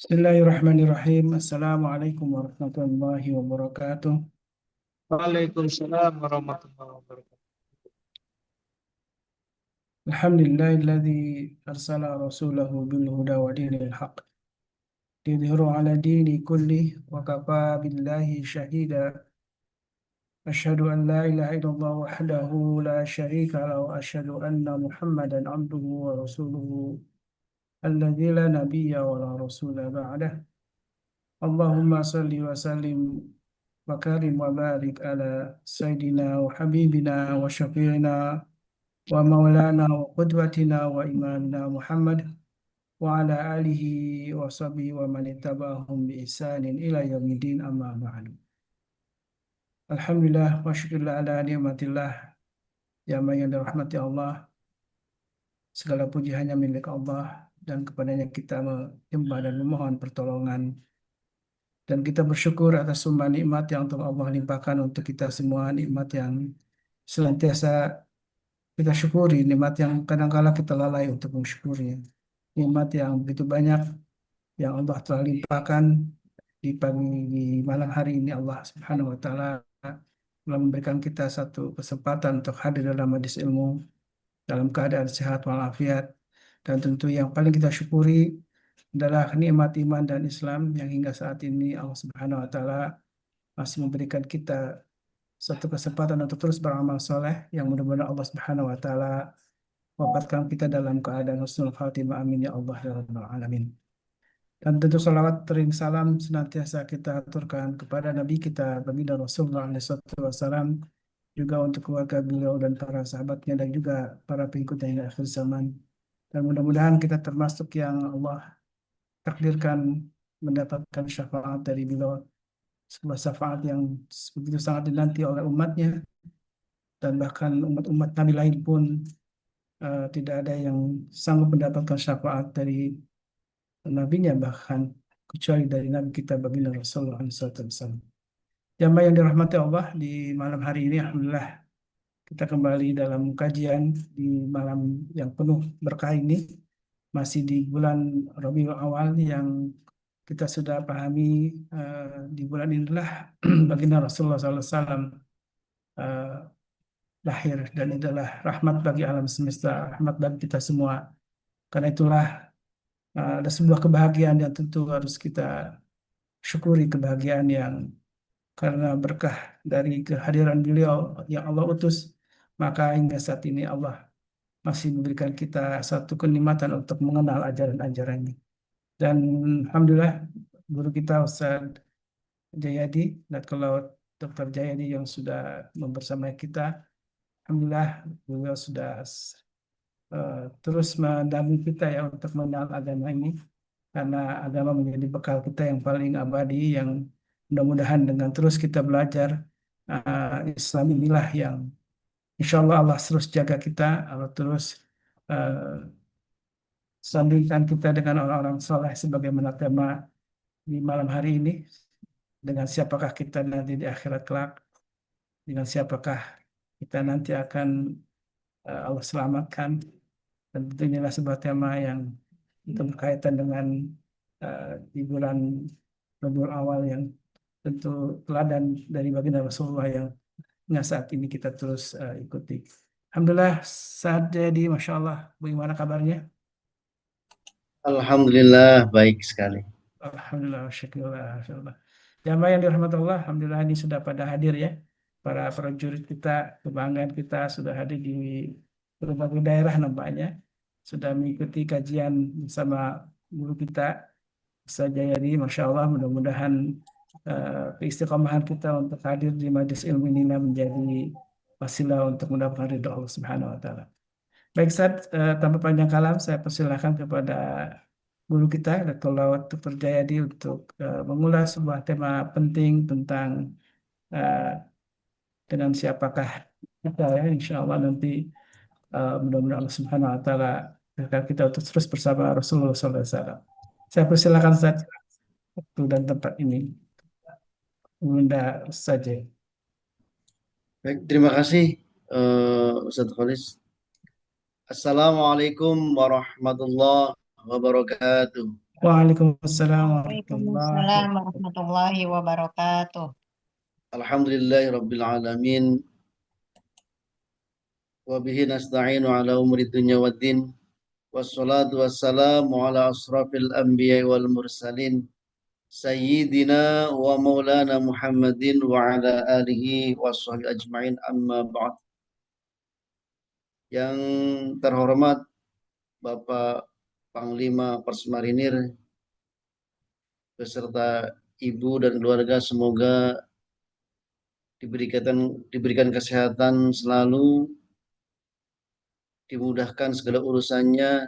Bismillahirrahmanirrahim. Assalamualaikum warahmatullahi wabarakatuh. Waalaikumsalam warahmatullahi wabarakatuh. Alhamdulillahilladzi arsala rasulahu bil huda wa dinil haq. Lidhhiru ala dini kullih wa kafa billahi syahida. Asyhadu an la ilaha illallah wahdahu la syarika lahu wa asyhadu anna Muhammadan abduhu wa rasuluhu alladzi la nabiyya wa la rasula ba'dah. Allahumma salli wa sallim wa karim wa barik ala sayyidina wa habibina wa syafi'ina wa maulana wa qudwatina wa imamina Muhammad wa ala alihi wa sahbihi wa man ittaba'ahum bi ihsanin ila yaumidin amma ba'du. Alhamdulillah wa syukurlah ala nikmatillah, ya yang dirahmati Allah. Segala puji hanya milik Allah, dan kepadanya kita menyembah dan memohon pertolongan, dan kita bersyukur atas semua nikmat yang telah Allah limpahkan untuk kita semua, nikmat yang senantiasa kita syukuri, nikmat yang kadang-kala kita lalai untuk mensyukurinya. Nikmat yang begitu banyak yang Allah telah limpahkan di malam hari ini. Allah Subhanahu wa taala telah memberikan kita satu kesempatan untuk hadir dalam majelis ilmu dalam keadaan sehat walafiat, dan tentu yang paling kita syukuri adalah nikmat iman dan Islam yang hingga saat ini Allah Subhanahu wa taala masih memberikan kita satu kesempatan untuk terus beramal soleh, yang mudah-mudahan Allah Subhanahu wa taala wafatkan kita dalam keadaan husnul khatimah. Amin ya Allah ya rabbal alamin. Dan tentu salawat tering salam senantiasa kita aturkan kepada Nabi kita Baginda Rasulullah SAW, juga untuk keluarga beliau dan para sahabatnya, dan juga para pengikutnya hingga akhir zaman. Dan mudah-mudahan kita termasuk yang Allah takdirkan mendapatkan syafaat dari beliau, sebuah syafaat yang begitu sangat dinanti oleh umatnya, dan bahkan umat-umat Nabi lain pun tidak ada yang sanggup mendapatkan syafaat dari nabinya, bahkan kecuali dari Nabi kita baginda Rasulullah SAW. Jamaah yang dirahmati Allah, di malam hari ini alhamdulillah kita kembali dalam kajian di malam yang penuh berkah ini, masih di bulan Rabiul Awal, yang kita sudah pahami di bulan inilah baginda Rasulullah SAW lahir, dan adalah rahmat bagi alam semesta, rahmat bagi kita semua. Karena itulah ada sebuah kebahagiaan yang tentu harus kita syukuri, kebahagiaan yang karena berkah dari kehadiran beliau yang Allah utus, maka hingga saat ini Allah masih memberikan kita satu kenikmatan untuk mengenal ajaran-ajarannya. Dan alhamdulillah guru kita Ustaz Jayadi, dan kalau Dr. Jayadi yang sudah membersamai kita, alhamdulillah beliau sudah terus mendampingi kita ya untuk mengenal agama ini, karena agama menjadi bekal kita yang paling abadi, yang mudah-mudahan dengan terus kita belajar Islam inilah yang insya Allah Allah terus jaga kita, Allah terus uh, sandingkan kita dengan orang-orang soleh sebagaimana tema di malam hari ini. Dengan siapakah kita nanti di akhirat kelak, dengan siapakah kita nanti akan Allah selamatkan. Dan tentu inilah sebuah tema yang itu berkaitan dengan di bulan Rabiul Awal, yang tentu teladan dari baginda Rasulullah yang saat ini kita terus ikuti. Alhamdulillah, saat jadi Masya Allah, bagaimana kabarnya? Alhamdulillah baik sekali. Alhamdulillah, syukurlah, Alhamdulillah. Jamaah yang dirahmati Allah, Alhamdulillah ini sudah pada hadir ya. Para prajurit kita, kebanggaan kita sudah hadir di berbagai daerah nampaknya. Sudah mengikuti kajian bersama guru kita, Ustaz Jayadi. Masya Allah, mudah-mudahan keistiqomahan kita untuk hadir di majelis ilmu ini menjadi wasilah untuk mendapatkan ridho Allah Subhanahu wa Ta'ala. Baik, Ustaz, tanpa panjang kalam, saya persilahkan kepada guru kita, Dr. Lawat Dr. Jayadi, untuk mengulas sebuah tema penting tentang eh, dengan siapakah kita ya. Insya Allah nanti mudah-mudahan Allah Subhanahu wa Ta'ala akan kita untuk terus bersama Rasulullah SAW. Saya persilakan Ustaz, waktu dan tempat ini. Bunda saja. Baik, terima kasih Ustadz Khalis. Assalamualaikum warahmatullahi wabarakatuh. Waalaikumsalam warahmatullahi Waalaikumsalam wabarakatuh. warahmatullahi wabarakatuh. Alhamdulillahi Rabbil Alamin. Wa bihi nasta'inu ala umuri dunya waddin. Wassalatu wassalamu ala asrafil anbiya wal mursalin. Sayyidina wa maulana Muhammadin wa ala alihi wa sahbihi ajma'in, amma ba'd. Yang terhormat Bapak Panglima Pers Marinir beserta ibu dan keluarga, semoga diberikan kesehatan selalu, dimudahkan segala urusannya,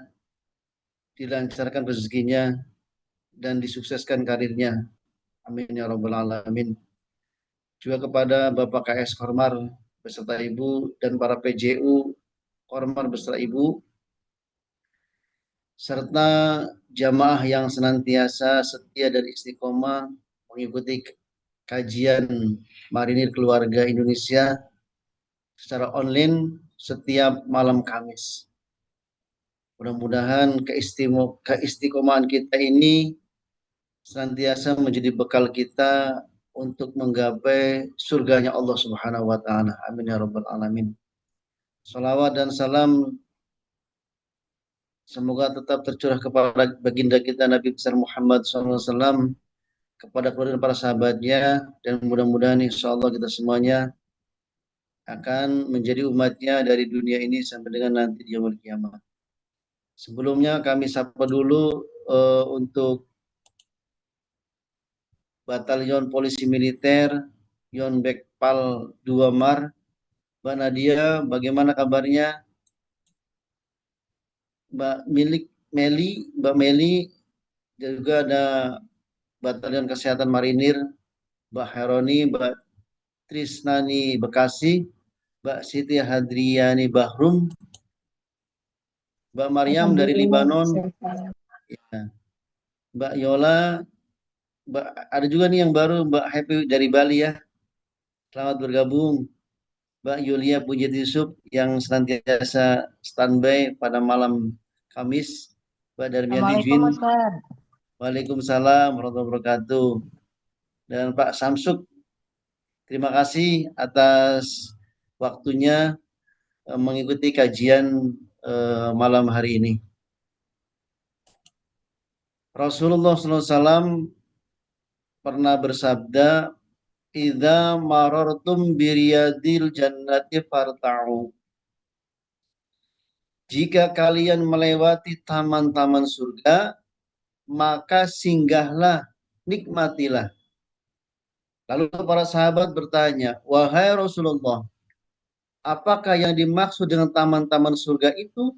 dilancarkan rezekinya, dan disukseskan karirnya. Amin ya rabbal alamin. Juga kepada Bapak KS Kormar beserta Ibu dan para PJU Kormar beserta Ibu, serta jamaah yang senantiasa setia dan istiqomah mengikuti kajian Marinir Keluarga Indonesia secara online setiap malam Kamis. Mudah-mudahan keistiqomahan kita ini senantiasa menjadi bekal kita untuk menggapai surganya Allah Subhanahu wa taala. Amin ya rabbal alamin. Salawat dan salam semoga tetap tercurah kepada baginda kita Nabi besar Muhammad SAW, kepada keluarga dan para sahabatnya, dan mudah-mudahan insya Allah kita semuanya akan menjadi umatnya dari dunia ini sampai dengan nanti di yaumul kiamat. Sebelumnya kami sapa dulu untuk Batalion Polisi Militer Yonbekpal 2 Mar. Mbak Nadia, bagaimana kabarnya? Mbak Meli, juga ada Batalion Kesehatan Marinir, Mbak Heroni, Mbak Trisnani Bekasi, Mbak Siti Hadriani Bahrum, Mbak Maryam dari Alhamdulillah, Libanon, sehat. ya. Mbak Yola, ada juga nih yang baru, Mbak Happy dari Bali ya. Selamat bergabung. Mbak Yulia Pujiat Yusuf yang senantiasa standby pada malam Kamis. Mbak Darmianti Assalamualaikum Juin. Ustaz. Waalaikumsalam warahmatullahi wabarakatuh. Dan Pak Samsuk, terima kasih atas waktunya mengikuti kajian malam hari ini. Rasulullah SAW pernah bersabda, "Idza marartum biriyadil jannati farta'u." Jika kalian melewati taman-taman surga, maka singgahlah, nikmatilah. Lalu para sahabat bertanya, "Wahai Rasulullah, apakah yang dimaksud dengan taman-taman surga itu?"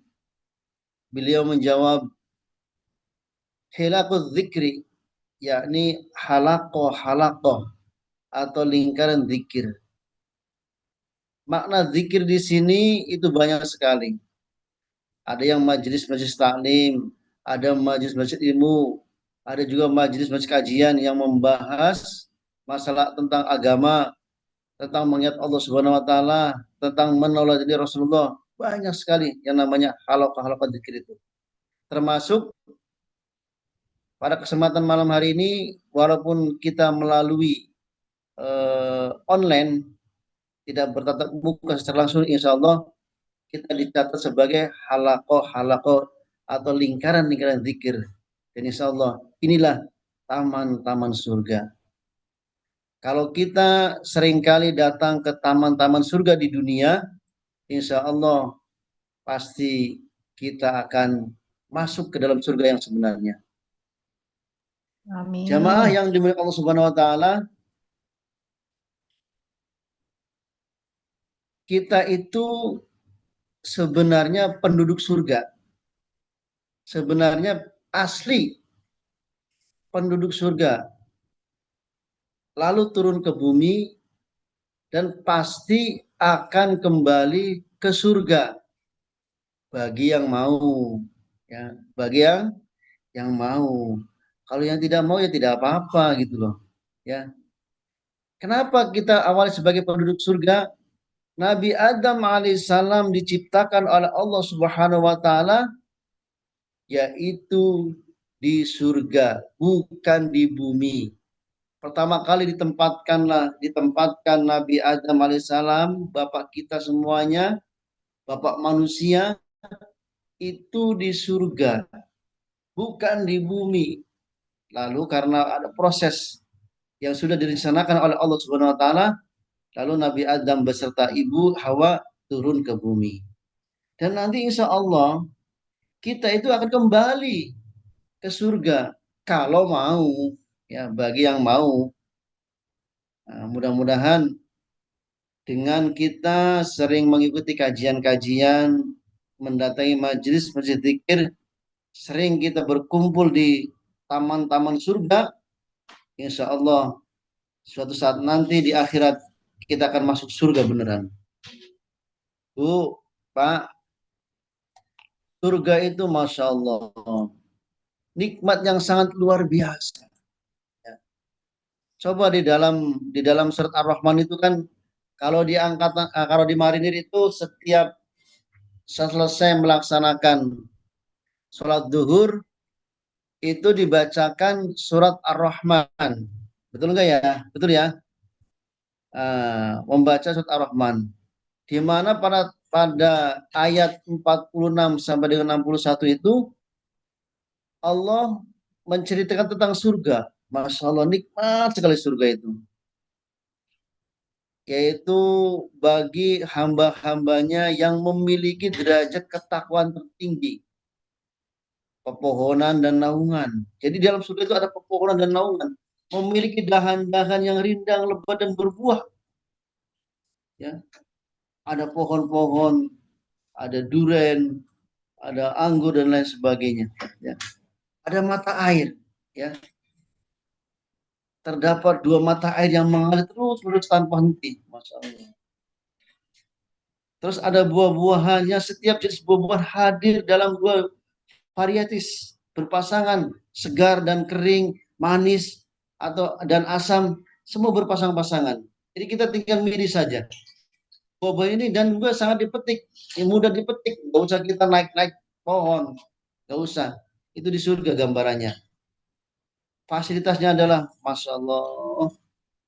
Beliau menjawab, "Hilaquz zikri," yakni halakoh atau lingkaran zikir. Makna zikir di sini itu banyak sekali. Ada yang majelis-majelis taklim, ada majelis-majelis ilmu, ada juga majelis-majelis kajian yang membahas masalah tentang agama, tentang mengingat Allah Subhanahu wa taala, tentang meneladani Rasulullah. Banyak sekali yang namanya halaqah zikir itu. Termasuk pada kesempatan malam hari ini, walaupun kita melalui online, tidak bertatap muka secara langsung, insya Allah kita dicatat sebagai halaqah atau lingkaran-lingkaran zikir. Dan insya Allah inilah taman-taman surga. Kalau kita seringkali datang ke taman-taman surga di dunia, insya Allah pasti kita akan masuk ke dalam surga yang sebenarnya. Amin. Jamaah yang dimuliakan Allah Subhanahu wa taala, kita itu sebenarnya penduduk surga. Sebenarnya asli penduduk surga. Lalu turun ke bumi dan pasti akan kembali ke surga bagi yang mau, ya, bagi yang mau. Kalau yang tidak mau ya tidak apa-apa gitu loh, ya. Kenapa kita awali sebagai penduduk surga? Nabi Adam alaihissalam diciptakan oleh Allah Subhanahu wa taala, yaitu di surga, bukan di bumi. Pertama kali ditempatkan Nabi Adam alaihissalam, bapak kita semuanya, bapak manusia, itu di surga, bukan di bumi. Lalu karena ada proses yang sudah direncanakan oleh Allah Subhanahu wa taala, lalu Nabi Adam beserta ibu Hawa turun ke bumi. Dan nanti insya Allah kita itu akan kembali ke surga kalau mau, ya, bagi yang mau. Nah, mudah-mudahan dengan kita sering mengikuti kajian-kajian, mendatangi majelis zikir, sering kita berkumpul di taman-taman surga, insya Allah suatu saat nanti di akhirat kita akan masuk surga beneran. Bu, Pak, surga itu Masya Allah nikmat yang sangat luar biasa. Ya. Coba di dalam surat Ar-Rahman itu kan kalau kalau di Marinir itu setiap selesai melaksanakan sholat duhur itu dibacakan surat Ar-Rahman. Betul enggak ya? Betul ya? Membaca surat Ar-Rahman. Di mana pada ayat 46 sampai dengan 61 itu Allah menceritakan tentang surga. Masya Allah, nikmat sekali surga itu. Yaitu bagi hamba-hambanya yang memiliki derajat ketakwaan tertinggi. Pepohonan dan naungan. Jadi di dalam surga itu ada pepohonan dan naungan. Memiliki dahan-dahan yang rindang, lebat, dan berbuah. Ya. Ada pohon-pohon, ada duren, ada anggur, dan lain sebagainya. Ya. Ada mata air. Ya. Terdapat 2 mata air yang mengalir terus tanpa henti. Masya Allah. Terus ada buah-buahannya, setiap jenis buah-buahan hadir dalam 2 varietis berpasangan, segar dan kering, manis dan asam, semua berpasang-pasangan. Jadi kita tinggal milih saja. Buah-buah ini dan juga sangat dipetik, mudah dipetik, nggak usah kita naik-naik pohon, nggak usah. Itu di surga gambarannya. Fasilitasnya adalah, Masya Allah,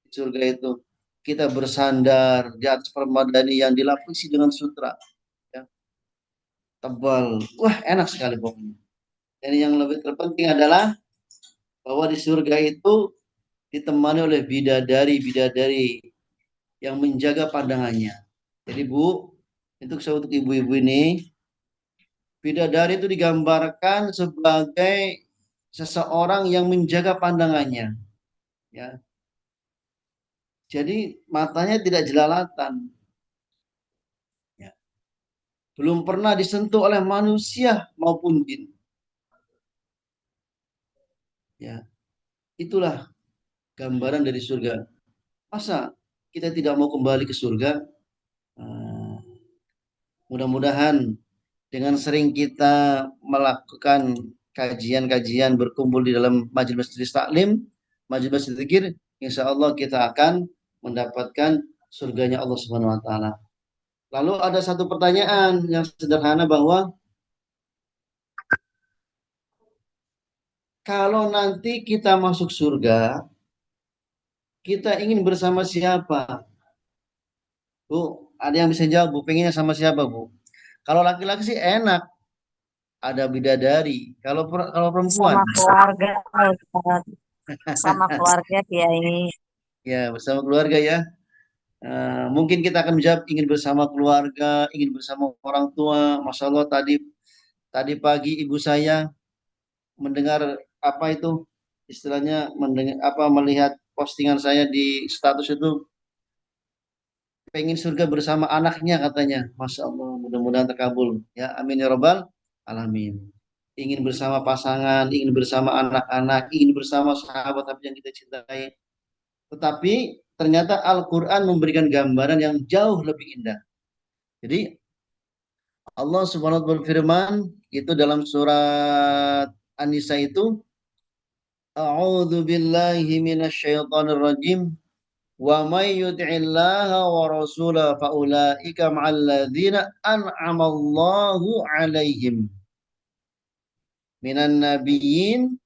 di surga itu kita bersandar di atas permadani yang dilapisi dengan sutra, ya, tebal. Wah, enak sekali pokoknya. Dan yang lebih terpenting adalah bahwa di surga itu ditemani oleh bidadari-bidadari yang menjaga pandangannya. Jadi Bu, untuk ibu-ibu ini, bidadari itu digambarkan sebagai seseorang yang menjaga pandangannya. Ya. Jadi matanya tidak jelalatan. Ya. Belum pernah disentuh oleh manusia maupun jin. Ya. Itulah gambaran dari surga. Masa kita tidak mau kembali ke surga? Mudah-mudahan dengan sering kita melakukan kajian-kajian berkumpul di dalam majelis taklim, majelis zikir, insya Allah kita akan mendapatkan surganya Allah Subhanahu wa taala. Lalu ada satu pertanyaan yang sederhana bahwa kalau nanti kita masuk surga, kita ingin bersama siapa? Bu, ada yang bisa jawab, Bu? Pengennya sama siapa, Bu? Kalau laki-laki sih enak, ada bidadari. Kalau perempuan, Sama keluarga, Ustaz. Sama keluarga Kiai. ya bersama keluarga ya. Mungkin kita akan menjawab ingin bersama keluarga, ingin bersama orang tua. Masya Allah, tadi pagi ibu saya mendengar apa itu istilahnya, melihat postingan saya di status itu, pengen surga bersama anaknya katanya. Masya Allah, mudah-mudahan terkabul ya, amin ya robbal alamin. Ingin bersama pasangan, ingin bersama anak-anak, ingin bersama sahabat yang kita cintai. Tetapi ternyata Al-Quran memberikan gambaran yang jauh lebih indah. Jadi Allah Subhanahu wa taala berfirman itu dalam surat An-Nisa itu, A'udzu billahi minasyaitonir rajim. Wa may yuti'illaha wa rasulahu fa ulaika ma'al ladzina an'amallahu 'alaihim minan nabiyyin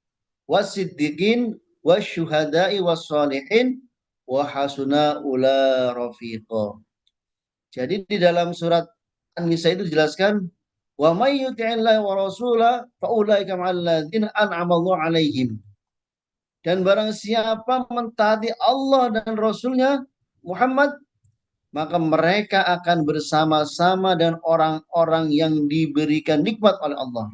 wasiddiqin wasyuhada'i wassalihin wa hasuna ula rafiqa. Jadi di dalam surat An-Nisa itu dijelaskan wa may yuti'illahi wa rasulah fa ulaika ma'al ladzina an'ama Allahu 'alaihim. Dan barang siapa mentaati Allah dan Rasulnya Muhammad, maka mereka akan bersama-sama dan orang-orang yang diberikan nikmat oleh Allah.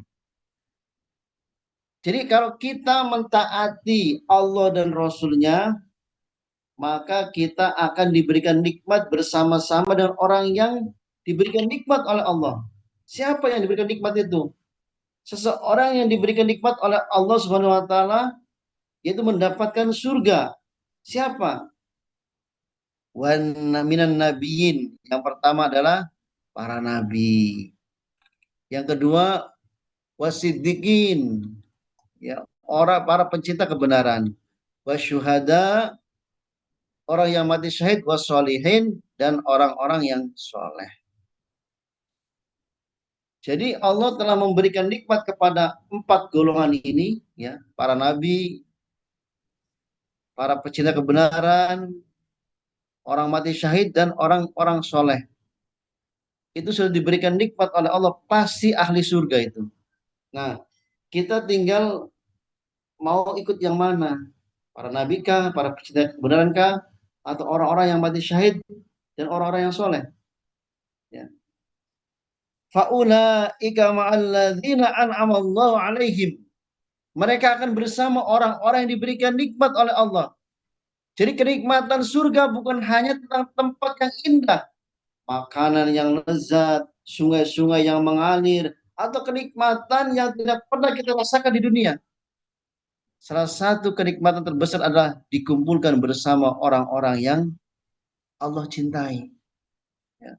Jadi kalau kita mentaati Allah dan Rasulnya, maka kita akan diberikan nikmat bersama-sama dengan orang yang diberikan nikmat oleh Allah. Siapa yang diberikan nikmat itu? Seseorang yang diberikan nikmat oleh Allah Subhanahu wa taala yaitu mendapatkan surga. Siapa? Wan minan nabiyyin. Yang pertama adalah para nabi. Yang kedua wasiddiqin. Ya, orang para pencinta kebenaran. Wasyuhada, orang yang mati syahid, wassolihin, dan orang-orang yang soleh. Jadi Allah telah memberikan nikmat kepada 4 golongan ini, ya, para nabi, para pecinta kebenaran, orang mati syahid, dan orang-orang soleh. Itu sudah diberikan nikmat oleh Allah, pasti ahli surga itu. Nah, kita tinggal mau ikut yang mana? Para nabi kah, para pecinta kebenaran kah, atau orang-orang yang mati syahid dan orang-orang yang soleh? Ya. Faulaika ma'alladzina an'ama Allahu 'alaihim. Mereka akan bersama orang-orang yang diberikan nikmat oleh Allah. Jadi kenikmatan surga bukan hanya tentang tempat yang indah, makanan yang lezat, sungai-sungai yang mengalir, atau kenikmatan yang tidak pernah kita rasakan di dunia. Salah satu kenikmatan terbesar adalah dikumpulkan bersama orang-orang yang Allah cintai. Ya,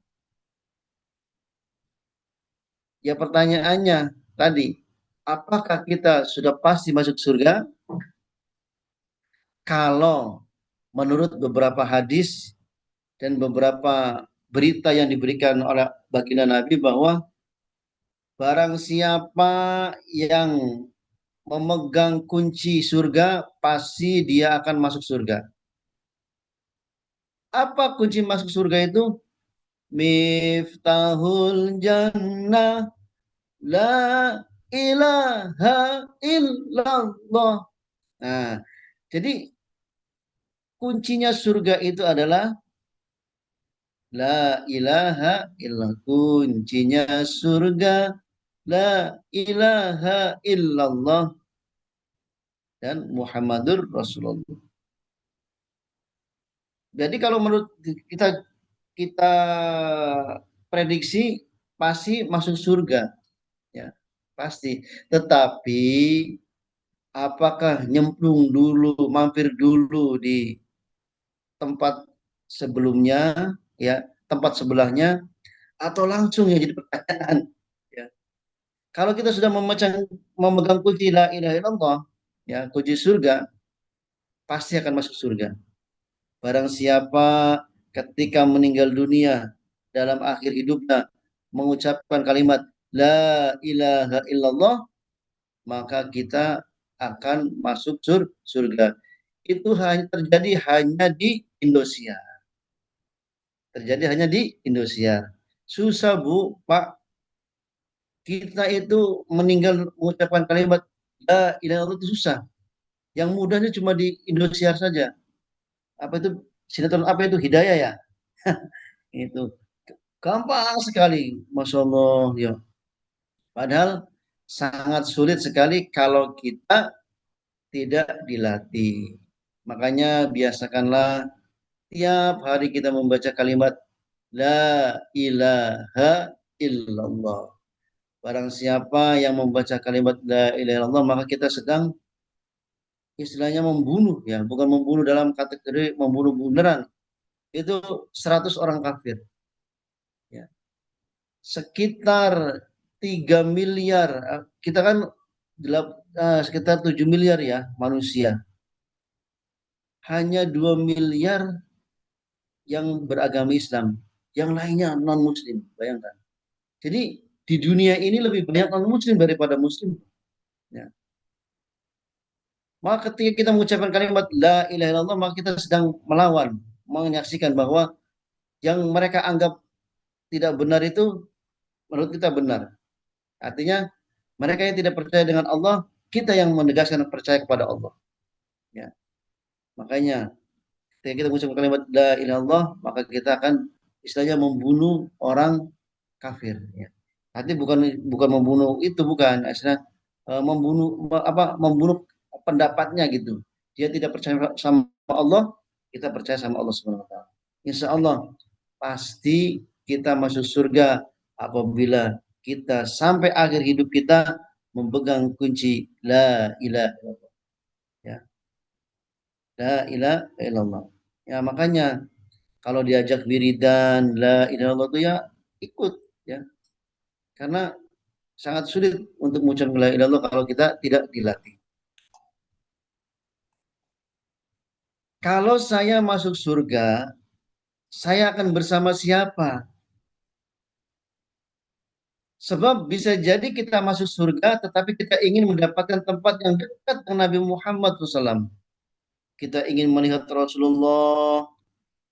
ya pertanyaannya tadi, apakah kita sudah pasti masuk surga? Kalau menurut beberapa hadis dan beberapa berita yang diberikan oleh baginda Nabi bahwa barang siapa yang memegang kunci surga, pasti dia akan masuk surga. Apa kunci masuk surga itu? Miftahul jannah la ilaha illallah. Nah, jadi kuncinya surga itu adalah la ilaha illallah. Kuncinya surga la ilaha illallah dan Muhammadur Rasulullah. Jadi kalau menurut kita kita prediksi pasti masuk surga, ya pasti. Tetapi apakah nyemplung dulu, mampir dulu di tempat sebelumnya, ya tempat sebelahnya, atau langsung ya jadi pertanyaan. Ya. Kalau kita sudah memegang kunci la ilaha illallah, ya kunci surga, pasti akan masuk surga. Barang siapa ketika meninggal dunia dalam akhir hidupnya mengucapkan kalimat la ilaha illallah, maka kita akan masuk surga. Itu hanya terjadi hanya di Indonesia. Terjadi hanya di Indonesia. Susah Bu, Pak. Kita itu meninggal mengucapkan kalimat la ilaha illallah itu susah. Yang mudahnya cuma di Indonesia saja. Apa itu sinetron apa itu Hidayah ya? Itu gampang sekali, Masya Allah. Ya. Padahal sangat sulit sekali kalau kita tidak dilatih. Makanya biasakanlah tiap hari kita membaca kalimat La ilaha illallah. Barang siapa yang membaca kalimat La ilaha illallah, maka kita sedang istilahnya membunuh, ya, bukan membunuh dalam kategori membunuh beneran. Itu 100 orang kafir. Ya. Sekitar 3 miliar, kita kan sekitar 7 miliar ya manusia. Hanya 2 miliar yang beragama Islam, yang lainnya non-muslim, bayangkan. Jadi di dunia ini lebih banyak non-muslim daripada muslim. Ya. Maka ketika kita mengucapkan kalimat la ilaha illallah, maka kita sedang melawan, menyaksikan bahwa yang mereka anggap tidak benar itu menurut kita benar. Artinya mereka yang tidak percaya dengan Allah, kita yang menegaskan percaya kepada Allah. Ya. Makanya ketika kita mengucapkan kalimat la ilaha illallah, maka kita akan istilahnya membunuh orang kafir. Ya. Artinya bukan membunuh itu, bukan istilah membunuh pendapatnya gitu. Dia tidak percaya sama Allah, kita percaya sama Allah Subhanahu wa taala. Insya Allah pasti kita masuk surga apabila kita sampai akhir hidup kita memegang kunci la ilaha illallah. Ya, la ilaha illallah. Ya, makanya kalau diajak wiridan la ilaha illallah itu ya ikut ya. Karena sangat sulit untuk mengucapkan la ilaha illallah kalau kita tidak dilatih. Kalau saya masuk surga, saya akan bersama siapa? Sebab bisa jadi kita masuk surga, tetapi kita ingin mendapatkan tempat yang dekat dengan Nabi Muhammad SAW. Kita ingin melihat Rasulullah,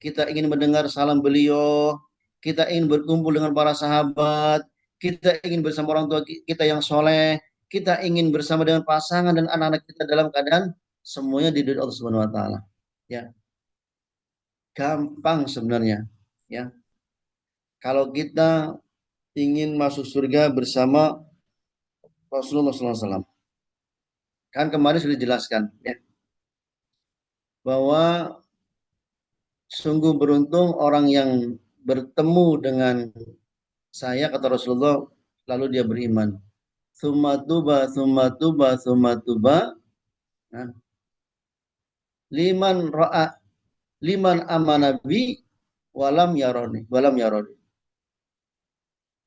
kita ingin mendengar salam beliau, kita ingin berkumpul dengan para sahabat, kita ingin bersama orang tua kita yang soleh, kita ingin bersama dengan pasangan dan anak-anak kita dalam keadaan semuanya di Allah Subhanahu Wa Taala. Ya, gampang sebenarnya. Ya, kalau kita ingin masuk surga bersama Rasulullah SAW. Kan kemarin sudah dijelaskan ya, bahwa sungguh beruntung orang yang bertemu dengan saya, kata Rasulullah, lalu dia beriman. Tsumma tuba, tsumma tuba, tsumma tuba. Nah, liman amanabi walam yaroni.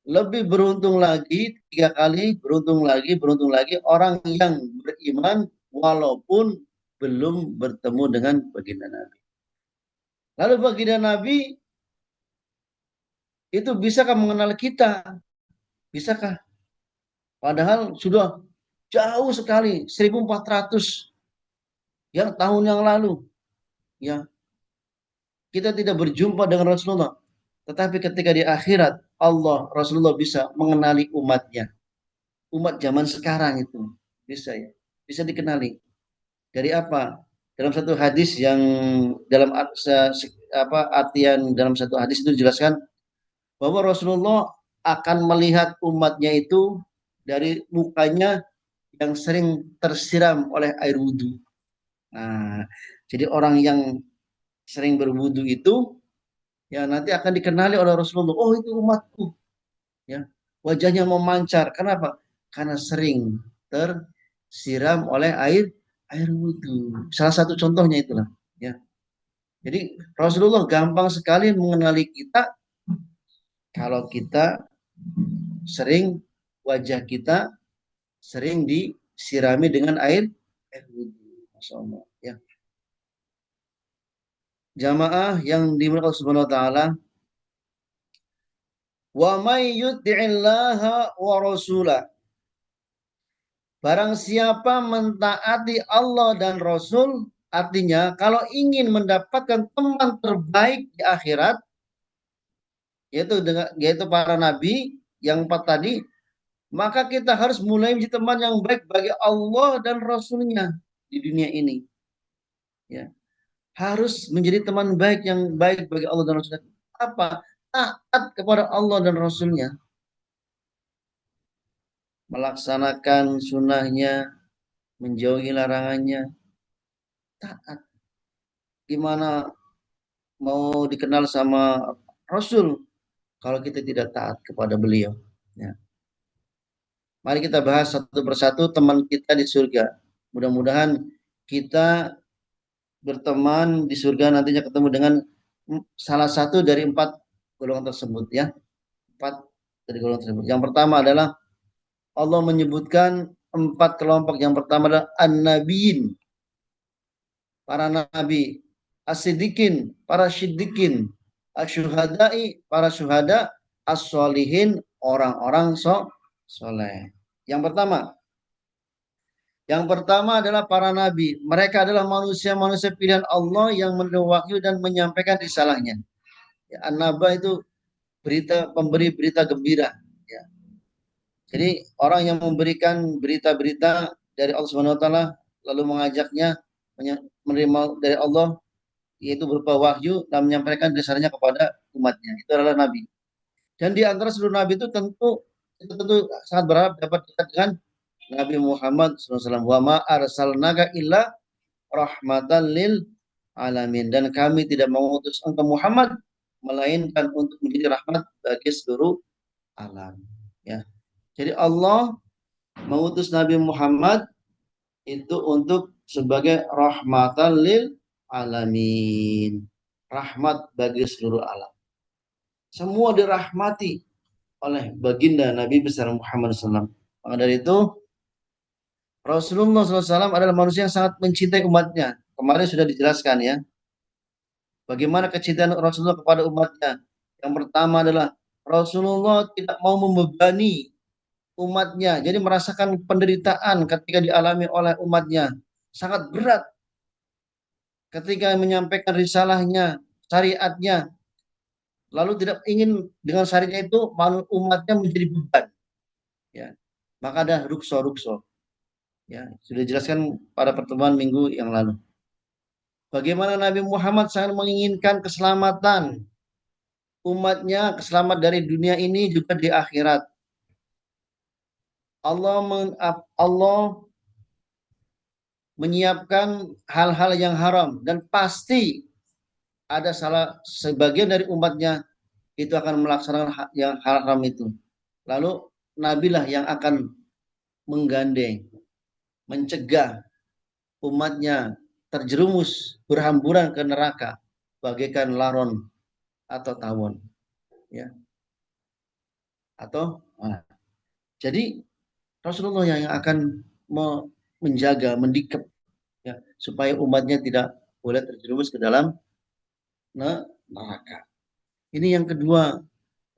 Lebih beruntung lagi, 3 kali beruntung lagi orang yang beriman walaupun belum bertemu dengan baginda Nabi. Lalu baginda Nabi itu bisakah mengenal kita? Bisakah? Padahal sudah jauh sekali, 1400 yang tahun yang lalu. Ya, kita tidak berjumpa dengan Rasulullah. Tetapi ketika di akhirat, Allah, Rasulullah bisa mengenali umatnya. Umat zaman sekarang itu bisa ya, bisa dikenali. Dari apa? Dalam satu hadis yang dalam artian dalam satu hadis itu dijelaskan bahwa Rasulullah akan melihat umatnya itu dari mukanya yang sering tersiram oleh air wudhu. Nah, jadi orang yang sering berwudhu itu ya nanti akan dikenali oleh Rasulullah. Oh, itu umatku. Ya, wajahnya memancar. Kenapa? Karena sering tersiram oleh air wudhu. Salah satu contohnya itulah. Ya, jadi Rasulullah gampang sekali mengenali kita kalau kita sering wajah kita sering disirami dengan air wudhu. Masya Allah. Ya. Jamaah yang dimuliakan Allah Subhanahu wa taala, wa may yuti'illaha wa rasulah. Barang siapa mentaati Allah dan Rasul, artinya kalau ingin mendapatkan teman terbaik di akhirat, yaitu para nabi yang 4 tadi, maka kita harus mulai menjadi teman yang baik bagi Allah dan Rasulnya di dunia ini. Ya. Harus menjadi teman baik yang baik bagi Allah dan Rasulnya. Apa? Taat kepada Allah dan Rasulnya. Melaksanakan sunnahnya, menjauhi larangannya. Taat. Gimana mau dikenal sama Rasul kalau kita tidak taat kepada beliau? Ya. Mari kita bahas satu persatu teman kita di surga. Mudah-mudahan kita berteman di surga nantinya ketemu dengan salah satu dari 4 golongan tersebut ya. 4 dari golongan tersebut. Yang pertama adalah Allah menyebutkan 4 kelompok. Yang pertama adalah an-nabiyin, para nabi, as-siddiqin, para siddiqin, asyuhada'i, para syuhada, as-solihin, orang-orang soleh. Yang pertama, Yang pertama adalah para nabi. Mereka adalah manusia-manusia pilihan Allah yang menerima wahyu dan menyampaikan risalahnya. Ya, An-Naba itu pemberi berita gembira. Ya. Jadi orang yang memberikan berita-berita dari Allah Subhanahu Wa Taala lalu mengajaknya menerima dari Allah yaitu berupa wahyu dan menyampaikan risalahnya kepada umatnya. Itu adalah nabi. Dan di antara seluruh nabi itu tentu sangat berharap dapat dekat dengan Nabi Muhammad SAW. Wa ma arsalnaka illa rahmatan lil alamin. Dan kami tidak mengutus engkau Muhammad melainkan untuk menjadi rahmat bagi seluruh alam. Ya. Jadi Allah mengutus Nabi Muhammad itu untuk sebagai rahmatan lil alamin. Rahmat bagi seluruh alam. Semua dirahmati oleh baginda Nabi besar Muhammad SAW. Maka dari itu Rasulullah SAW adalah manusia yang sangat mencintai umatnya. Kemarin sudah dijelaskan ya. Bagaimana kecintaan Rasulullah kepada umatnya. Yang pertama adalah Rasulullah tidak mau membebani umatnya. Jadi merasakan penderitaan ketika dialami oleh umatnya. Sangat berat ketika menyampaikan risalahnya, syariatnya. Lalu tidak ingin dengan syariatnya itu umatnya menjadi beban. Ya. Maka ada rukso. Ya, sudah dijelaskan pada pertemuan minggu yang lalu. Bagaimana Nabi Muhammad sangat menginginkan keselamatan umatnya, keselamatan dari dunia ini juga di akhirat. Allah menyiapkan hal-hal yang haram dan pasti ada sebagian dari umatnya itu akan melaksanakan yang haram itu. Lalu Nabilah yang akan menggandeng, mencegah umatnya terjerumus berhamburan ke neraka bagaikan laron atau tawon, ya. Jadi Rasulullah yang akan menjaga, mendikap, ya, supaya umatnya tidak boleh terjerumus ke dalam neraka. Ini yang kedua,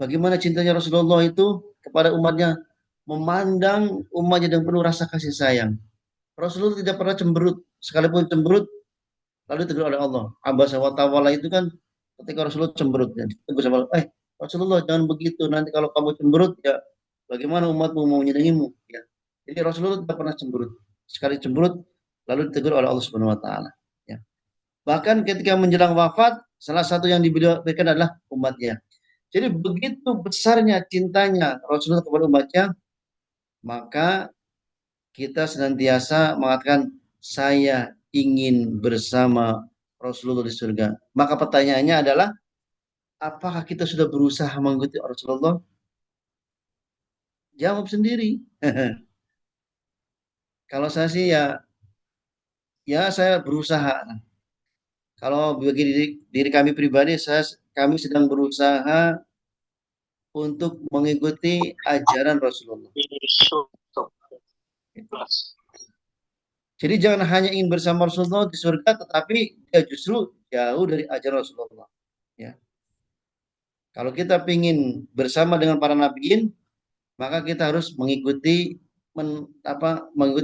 bagaimana cintanya Rasulullah itu kepada umatnya, memandang umatnya dengan penuh rasa kasih sayang. Rasulullah tidak pernah cemberut, sekalipun cemberut lalu ditegur oleh Allah. Abasa wa tawalla itu kan ketika Rasulullah cemberut, ya, ditegur sama Allah, Rasulullah jangan begitu, nanti kalau kamu cemberut ya bagaimana umatmu mau menyenangimu, ya. Jadi Rasulullah tidak pernah cemberut. Sekali cemberut lalu ditegur oleh Allah Subhanahu Wa Taala. Ya. Bahkan ketika menjelang wafat, salah satu yang diberikan adalah umatnya. Jadi begitu besarnya cintanya Rasulullah kepada umatnya, maka kita senantiasa mengatakan saya ingin bersama Rasulullah di surga. Maka pertanyaannya adalah apakah kita sudah berusaha mengikuti Rasulullah? Jawab sendiri. Kalau saya sih ya saya berusaha. Kalau bagi diri kami pribadi, kami sedang berusaha untuk mengikuti ajaran Rasulullah. Jadi jangan hanya ingin bersama Rasulullah di surga, tetapi dia justru jauh dari ajaran Rasulullah. Ya. Kalau kita ingin bersama dengan para nabiin, maka kita harus mengikuti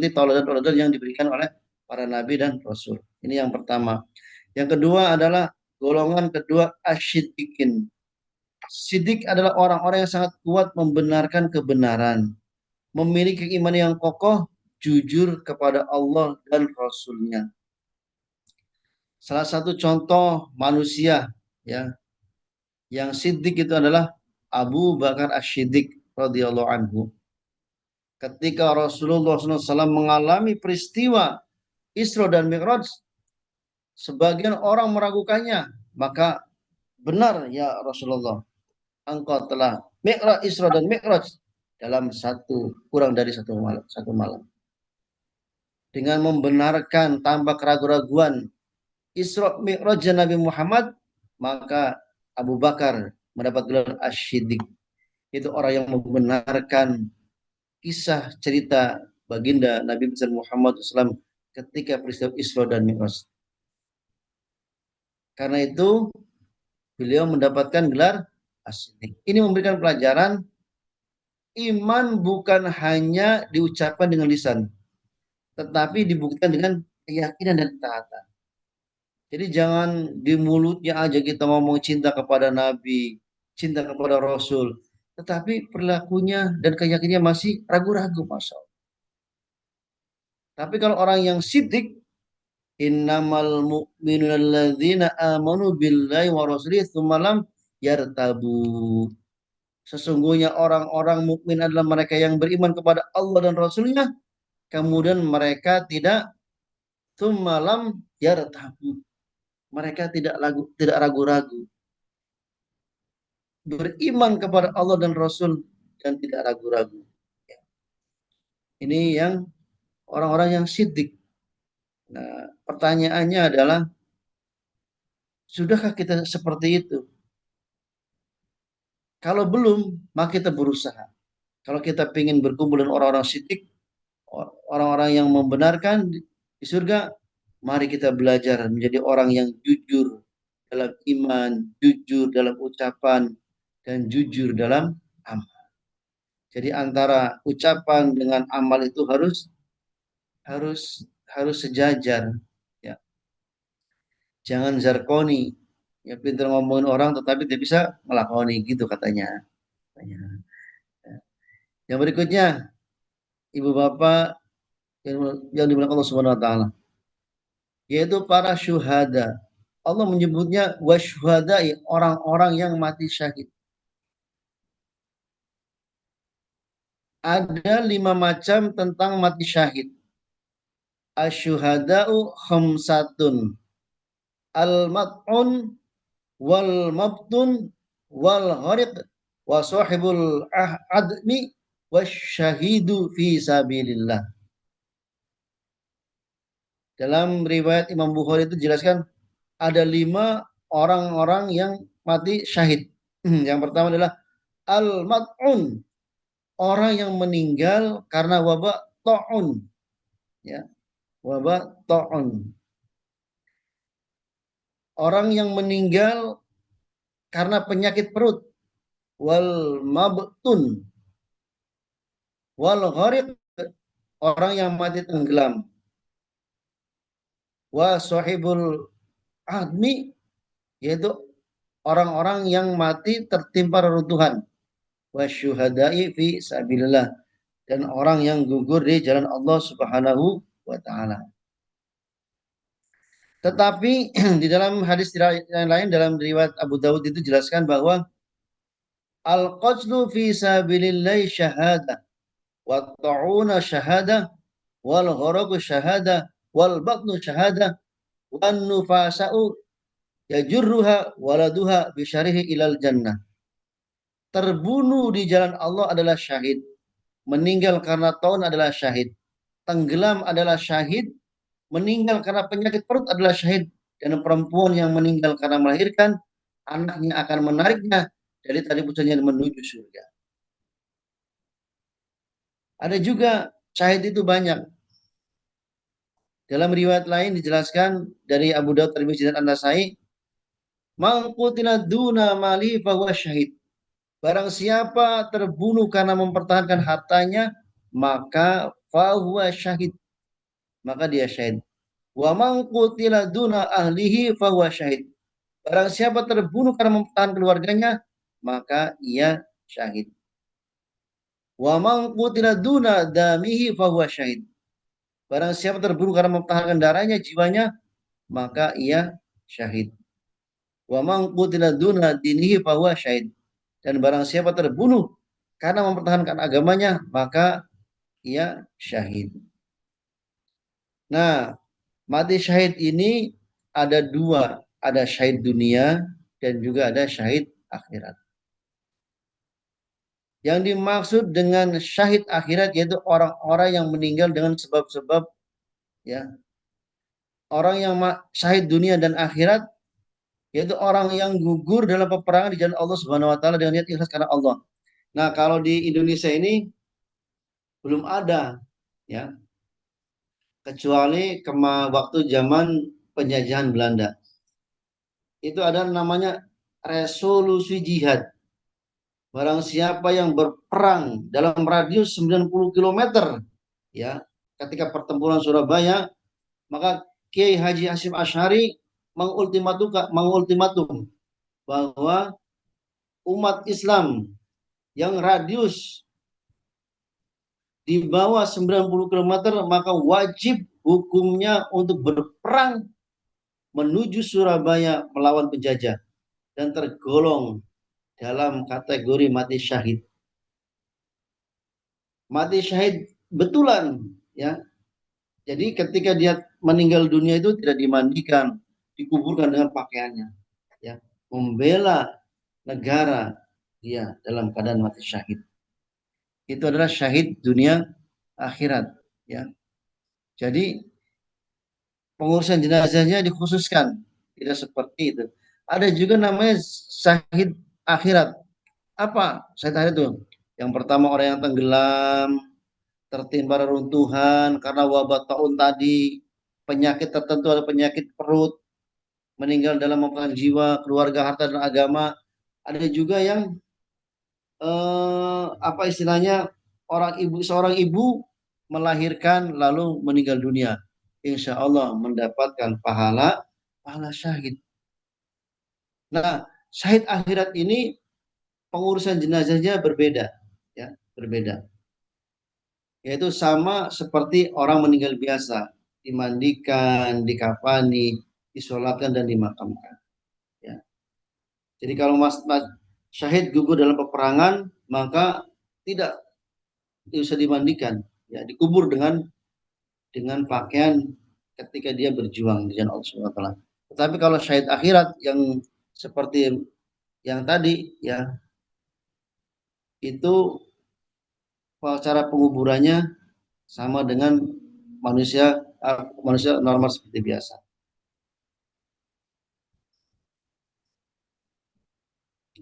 tauladan-tauladan yang diberikan oleh para nabi dan rasul. Ini yang pertama. Yang kedua adalah golongan kedua asyidikin. Sidik adalah orang-orang yang sangat kuat membenarkan kebenaran, memiliki iman yang kokoh, jujur kepada Allah dan Rasulnya. Salah satu contoh manusia ya yang siddiq itu adalah Abu Bakar Asy-Siddiq radhiyallahu anhu. Ketika Rasulullah SAW mengalami peristiwa Isra dan Mi'raj, sebagian orang meragukannya, maka benar ya Rasulullah, engkau telah Isra dan Mi'raj dalam kurang dari satu malam. Dengan membenarkan tanpa keraguan-raguan Isra Mi'raj Nabi Muhammad, maka Abu Bakar mendapat gelar Asy-Siddiq. Itu orang yang membenarkan kisah cerita baginda Nabi besar Muhammad SAW ketika peristiwa Isra dan Mi'raj. Karena itu beliau mendapatkan gelar Asy-Siddiq. Ini memberikan pelajaran iman bukan hanya diucapkan dengan lisan, tetapi dibuktikan dengan keyakinan dan ketaatan. Jadi jangan di mulutnya aja kita ngomong cinta kepada Nabi, cinta kepada Rasul, tetapi perilakunya dan keyakinannya masih ragu-ragu, Masya Allah. Tapi kalau orang yang sidik, innamal mu'minuna alladzina amanu billahi wa rasulihi tsumma lam yartabu. Sesungguhnya orang-orang mukmin adalah mereka yang beriman kepada Allah dan Rasulnya, kemudian mereka tidak tsumma lam yartabu. Mereka tidak ragu-ragu. Beriman kepada Allah dan Rasul dan tidak ragu-ragu. Ini yang orang-orang yang sidik. Nah, pertanyaannya adalah, sudahkah kita seperti itu? Kalau belum, maka kita berusaha. Kalau kita ingin berkumpul dengan orang-orang sidik, orang-orang yang membenarkan di surga, mari kita belajar menjadi orang yang jujur dalam iman, jujur dalam ucapan, dan jujur dalam amal. Jadi antara ucapan dengan amal itu harus sejajar. Ya. Jangan zarkoni, ya pintar ngomongin orang tetapi dia bisa melakoni gitu katanya. Ya. Yang berikutnya, ibu bapak yang dimuliakan Allah Subhanahu Wa Taala, yaitu para syuhada. Allah menyebutnya wasyuhadai, orang-orang yang mati syahid. Ada 5 macam tentang mati syahid. Asyuhada'u khamsatun. Al-mat'un wal mabtun wal ghariq wa sahibul admi wasyahidu fi sabilillah. Dalam riwayat Imam Bukhari itu dijelaskan ada 5 orang-orang yang mati syahid. Yang pertama adalah al-mat'un, orang yang meninggal karena wabak ta'un, ya, wabak ta'un. Orang yang meninggal karena penyakit perut, wal mabtun wal ghariq, orang yang mati tenggelam, wa sahibul admi, yaitu orang-orang yang mati tertimpa reruntuhan, wa syuhada'i fi sabilillah, dan orang yang gugur di jalan Allah Subhanahu wa taala. Tetapi di dalam hadis yang lain dalam riwayat Abu Dawud itu jelaskan bahwa al-qatlu fi sabilillah syahadah, wa ta'una syahadah, wal gharaqu syahadah, wal batnu syahadah, wan nufasa'u yajurruha waladuha bisyarihi ilal jannah. Terbunuh di jalan Allah adalah syahid, meninggal karena taun adalah syahid, tenggelam adalah syahid, meninggal karena penyakit perut adalah syahid, dan perempuan yang meninggal karena melahirkan, anaknya akan menariknya dari tali pusatnya menuju surga. Ada juga syahid itu banyak. Dalam riwayat lain dijelaskan dari Abu Dawud, Tirmidzi dan An-Nasai, man qutila duna mali fahuwa syahid. Barang siapa terbunuh karena mempertahankan hartanya, maka fahuwa syahid, maka dia syahid. Wa man qutila duna ahlihi fahuwa syahid. Barang siapa terbunuh karena mempertahankan keluarganya, maka ia syahid. Wa man qutila duna damihi fahuwa syahid. Barang siapa terbunuh karena mempertahankan darahnya, jiwanya, maka ia syahid. Wa man qutila duna dinihi fahuwa syahid. Dan barang siapa terbunuh karena mempertahankan agamanya, maka ia syahid. Nah, mati syahid ini ada 2, ada syahid dunia dan juga ada syahid akhirat. Yang dimaksud dengan syahid akhirat yaitu orang-orang yang meninggal dengan sebab-sebab, ya. Orang yang syahid dunia dan akhirat yaitu orang yang gugur dalam peperangan di jalan Allah Subhanahu wa taala dengan niat ikhlas karena Allah. Nah, kalau di Indonesia ini belum ada, ya. Kecuali waktu zaman penjajahan Belanda. Itu ada namanya resolusi jihad. Barang siapa yang berperang dalam radius 90 km, ya, ketika pertempuran Surabaya, maka Kiai Haji Hasyim Asy'ari mengultimatum bahwa umat Islam yang radius di bawah 90 km maka wajib hukumnya untuk berperang menuju Surabaya melawan penjajah dan tergolong dalam kategori mati syahid. Mati syahid betulan ya. Jadi ketika dia meninggal dunia itu tidak dimandikan, dikuburkan dengan pakaiannya ya, membela negara dia dalam keadaan mati syahid. Itu adalah syahid dunia akhirat ya. Jadi pengurusan jenazahnya dikhususkan, tidak seperti itu. Ada juga namanya syahid akhirat. Apa syahid akhirat itu? Yang pertama orang yang tenggelam, tertimpa reruntuhan karena wabah taun tadi, penyakit tertentu, ada penyakit perut, meninggal dalam memegang jiwa, keluarga, harta dan agama. Ada juga yang apa istilahnya, seorang ibu melahirkan lalu meninggal dunia, insya Allah mendapatkan pahala syahid. Nah, syahid akhirat ini pengurusan jenazahnya berbeda ya, berbeda. Yaitu sama seperti orang meninggal biasa, dimandikan, dikafani, disolatkan dan dimakamkan ya. Jadi kalau syahid gugur dalam peperangan maka tidak bisa dimandikan ya, dikubur dengan pakaian ketika dia berjuang di jalan Allah Subhanahu wa taala. Tetapi kalau syahid akhirat yang seperti yang tadi ya, itu cara penguburannya sama dengan manusia normal seperti biasa.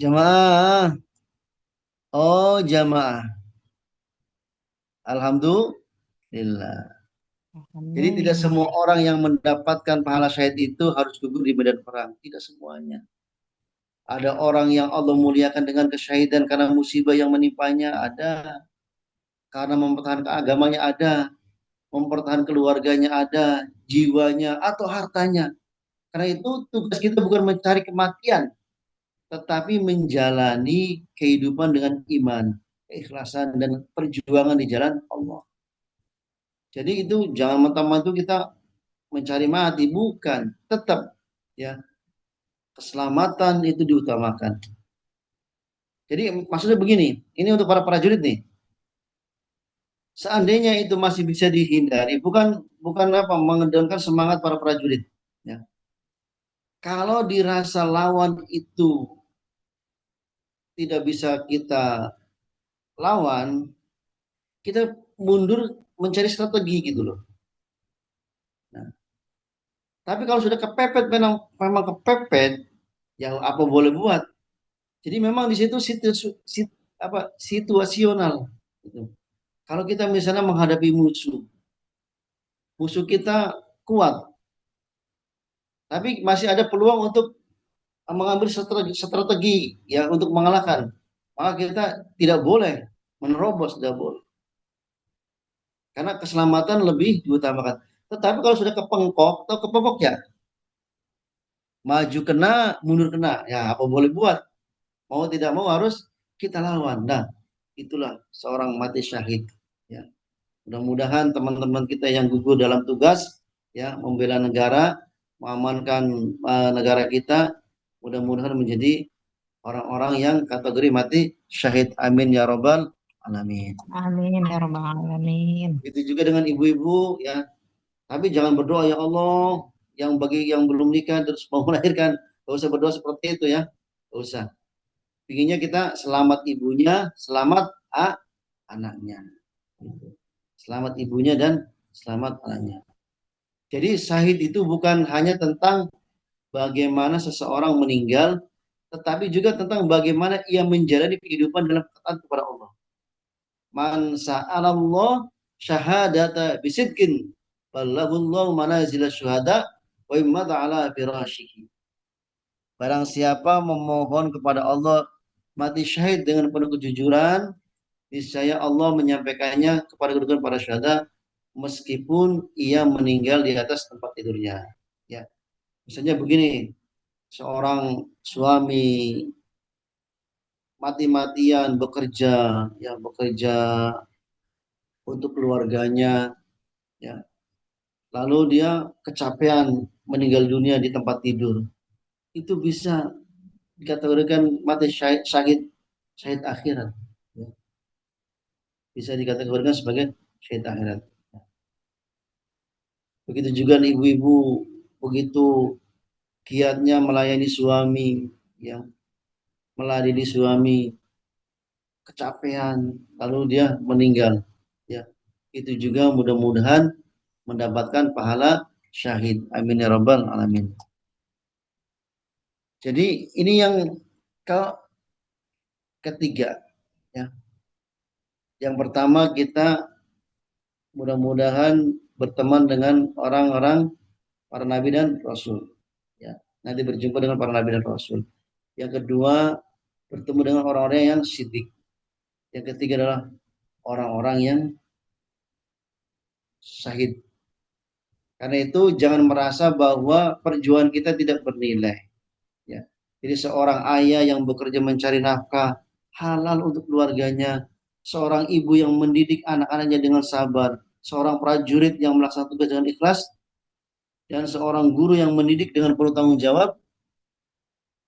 Jamaah. Oh, jamaah. Alhamdulillah. Jadi tidak semua orang yang mendapatkan pahala syahid itu harus gugur di medan perang. Tidak semuanya. Ada orang yang Allah muliakan dengan kesyahidan karena musibah yang menimpanya, ada. Karena mempertahankan agamanya, ada. Mempertahankan keluarganya, ada. Jiwanya atau hartanya. Karena itu tugas kita bukan mencari kematian, tetapi menjalani kehidupan dengan iman, keikhlasan, dan perjuangan di jalan Allah. Jadi itu jangan mentah-mentah kita mencari mati, bukan. Tetap ya, keselamatan itu diutamakan. Jadi maksudnya begini, ini untuk para prajurit nih. Seandainya itu masih bisa dihindari, bukan apa mengedengkan semangat para prajurit. Ya. Kalau dirasa lawan itu tidak bisa kita lawan, kita mundur mencari strategi gitu loh. Nah, tapi kalau sudah kepepet, memang kepepet, ya apa boleh buat. Jadi memang di situ situasional. Gitu. Kalau kita misalnya menghadapi musuh kita kuat, tapi masih ada peluang untuk mengambil strategi ya untuk mengalahkan, maka kita tidak boleh menerobos, tidak boleh. Karena keselamatan lebih diutamakan. Tetapi kalau sudah kepengkok ya, maju kena, mundur kena, ya apa boleh buat. Mau tidak mau harus kita lawan. Nah, itulah seorang mati syahid. Ya. Mudah-mudahan teman-teman kita yang gugur dalam tugas, ya membela negara, mengamankan negara kita, mudah-mudahan menjadi orang-orang yang kategori mati syahid. Amin ya robbal alamin. Amin ya rabbal alamin. Itu juga dengan ibu-ibu ya. Tapi jangan berdoa ya Allah, yang bagi yang belum nikah terus mau melahirkan, gak usah berdoa seperti itu ya, gak usah. Inginnya kita selamat ibunya, selamat anaknya. Selamat ibunya dan selamat anaknya. Jadi syahid itu bukan hanya tentang bagaimana seseorang meninggal, tetapi juga tentang bagaimana ia menjalani kehidupan dalam ketaatan kepada Allah. Man sa'alallah syahadata bisidqin ballahullahu manazil syuhada wa imma ala firashihi. Barang siapa memohon kepada Allah mati syahid dengan penuh kejujuran, niscaya Allah menyampaikannya kepada kedudukan para syuhada meskipun ia meninggal di atas tempat tidurnya. Ya, misalnya begini, seorang suami mati-matian bekerja, ya bekerja untuk keluarganya, ya. Lalu dia kecapean meninggal dunia di tempat tidur. Itu bisa dikategorikan mati syahid akhirat. Ya. Bisa dikategorikan sebagai syahid akhirat. Begitu juga ibu-ibu begitu giatnya melayani suami, ya, meladeni suami, kecapean, lalu dia meninggal. Ya, itu juga mudah-mudahan mendapatkan pahala syahid. Amin ya rabbal alamin. Jadi ini yang ketiga, ya. Yang pertama kita mudah-mudahan berteman dengan orang-orang para nabi dan rasul. Ya, nanti berjumpa dengan para nabi dan rasul. Yang kedua, bertemu dengan orang-orang yang siddiq. Yang ketiga adalah orang-orang yang syahid. Karena itu jangan merasa bahwa perjuangan kita tidak bernilai. Ya. Jadi seorang ayah yang bekerja mencari nafkah halal untuk keluarganya, seorang ibu yang mendidik anak-anaknya dengan sabar, seorang prajurit yang melaksanakan tugas dengan ikhlas, dan seorang guru yang mendidik dengan penuh tanggung jawab,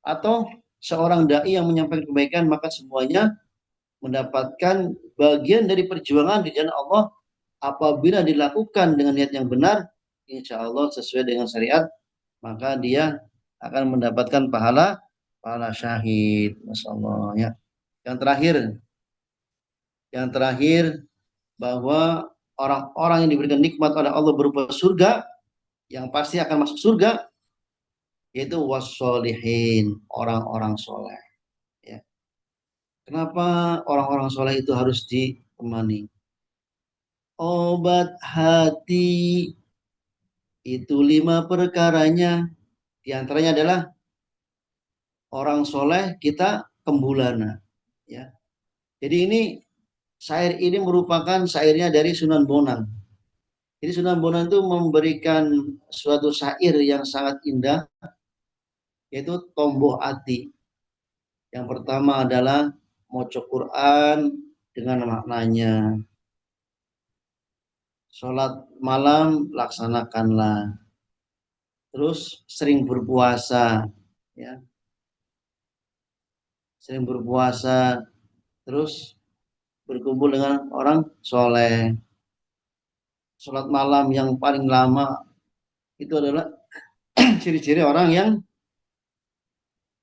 atau seorang dai yang menyampaikan kebaikan, maka semuanya mendapatkan bagian dari perjuangan di jalan Allah apabila dilakukan dengan niat yang benar, insya Allah sesuai dengan syariat, maka dia akan mendapatkan pahala syahid. Masya Allah, ya. Yang terakhir bahwa orang-orang yang diberikan nikmat oleh Allah berupa surga, yang pasti akan masuk surga, yaitu wassolihin, orang-orang soleh. Ya. Kenapa orang-orang soleh itu harus ditemani? Obat hati itu 5 perkaranya. Di antaranya adalah orang soleh kita kembulana. Ya. Jadi ini syair ini merupakan syairnya dari Sunan Bonang. Jadi Sunan Bonang itu memberikan suatu syair yang sangat indah, yaitu Tomboh Ati. Yang pertama adalah maca Quran dengan maknanya. Sholat malam laksanakanlah. Terus sering berpuasa, ya. Sering berpuasa, terus berkumpul dengan orang soleh. Sholat malam yang paling lama itu adalah ciri-ciri orang yang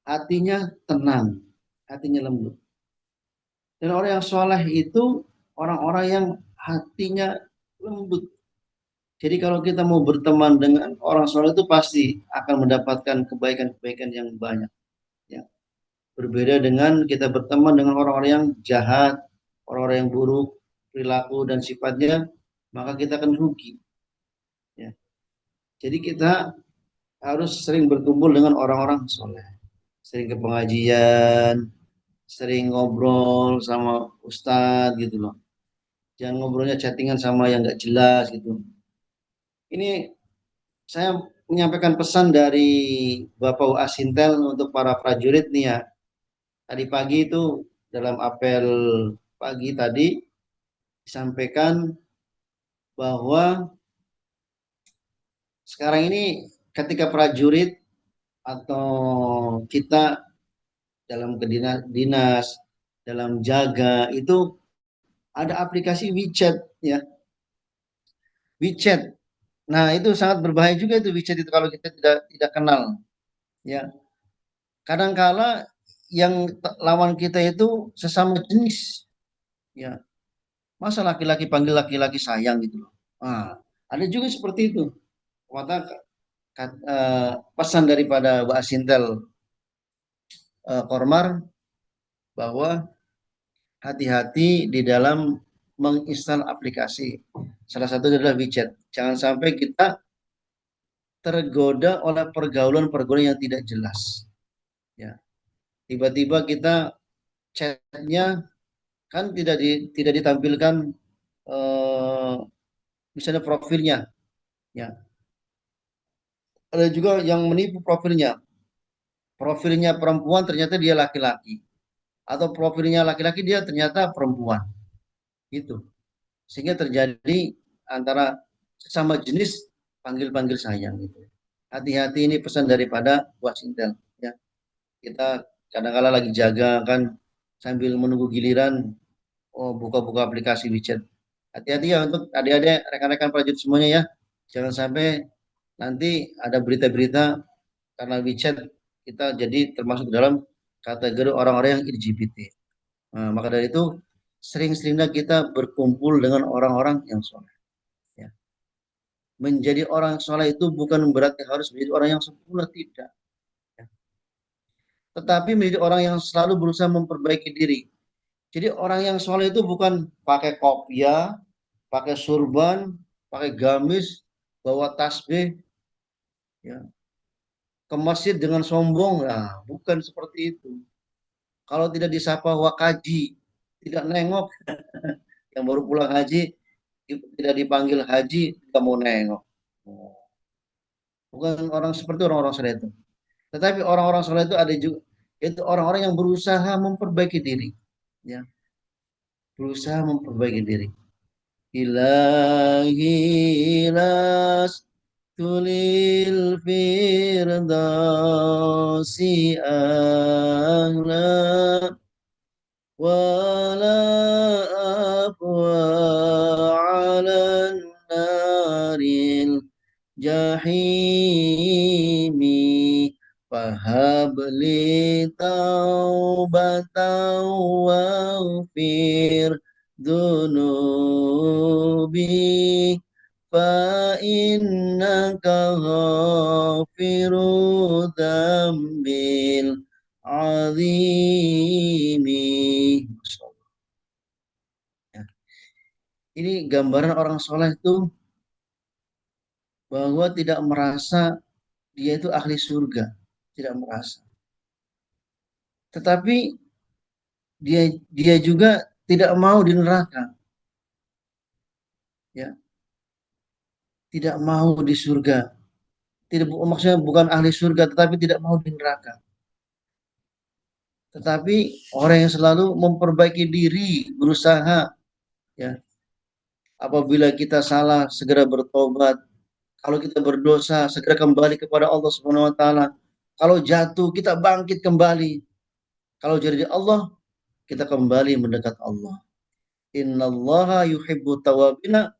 hatinya tenang, hatinya lembut. Dan orang yang soleh itu orang-orang yang hatinya lembut. Jadi kalau kita mau berteman dengan orang soleh itu pasti akan mendapatkan kebaikan-kebaikan yang banyak. Ya. Berbeda dengan kita berteman dengan orang-orang yang jahat, orang-orang yang buruk, perilaku dan sifatnya, maka kita akan rugi. Ya. Jadi kita harus sering berkumpul dengan orang-orang soleh. Sering ke pengajian, sering ngobrol sama ustadz gitu loh. Jangan ngobrolnya chattingan sama yang nggak jelas gitu. Ini saya menyampaikan pesan dari Bapak Asintel untuk para prajurit nih ya. Tadi pagi itu dalam apel pagi tadi disampaikan bahwa sekarang ini ketika prajurit atau kita dalam dinas, dalam jaga itu ada aplikasi WeChat ya. WeChat. Nah, itu sangat berbahaya juga itu WeChat itu kalau kita tidak kenal. Ya. Kadangkala yang lawan kita itu sesama jenis. Ya. Masa laki-laki panggil laki-laki sayang gitu loh. Nah, ada juga seperti itu. Maka pesan daripada Mbak Sintel Kormar bahwa hati-hati di dalam menginstal aplikasi. Salah satu adalah WeChat. Jangan sampai kita tergoda oleh pergaulan-pergaulan yang tidak jelas. Ya. Tiba-tiba kita chatnya kan tidak ditampilkan misalnya profilnya, ya. Ada juga yang menipu profilnya. Profilnya perempuan ternyata dia laki-laki, atau profilnya laki-laki dia ternyata perempuan. Gitu. Sehingga terjadi antara sesama jenis panggil-panggil sayang gitu. Hati-hati, ini pesan daripada Wasintel, ya. Kita kadang-kala lagi jaga kan sambil menunggu giliran, oh buka-buka aplikasi WeChat. Hati-hati ya untuk adik-adik, rekan-rekan prajurit semuanya ya. Jangan sampai nanti ada berita-berita karena WeChat kita jadi termasuk dalam kategori orang-orang yang LGBT. Nah, maka dari itu sering-seringnya kita berkumpul dengan orang-orang yang soleh. Ya. Menjadi orang soleh itu bukan berarti harus menjadi orang yang sempurna, tidak. Ya. Tetapi menjadi orang yang selalu berusaha memperbaiki diri. Jadi orang yang soleh itu bukan pakai kopiah, pakai surban, pakai gamis, bawa tasbih, ya, ke masjid dengan sombong. Nah, bukan seperti itu. Kalau tidak disapa wakaji, tidak nengok, yang baru pulang haji, tidak dipanggil haji, tidak mau nengok. Bukan orang seperti orang-orang soleh itu. Tetapi orang-orang soleh itu ada juga, itu orang-orang yang berusaha memperbaiki diri, ya, berusaha memperbaiki diri. Ilahi las tulil firdausi ahla wala afwa ala naril jahimi fahabli taubatan waghfir dunubi fa innaka ghafiru dzambil azimi. Ini gambaran orang soleh itu bahwa tidak merasa dia itu ahli surga, tidak merasa. Tetapi dia juga tidak mau di neraka, ya, tidak mau di surga. Tidak, maksudnya bukan ahli surga, tetapi tidak mau di neraka. Tetapi orang yang selalu memperbaiki diri, berusaha, ya, apabila kita salah segera bertobat, kalau kita berdosa segera kembali kepada Allah Subhanahu wa taala. Kalau jatuh kita bangkit kembali. Kalau jadi Allah, kita kembali mendekat Allah. Innallaha yuhibbu tawabina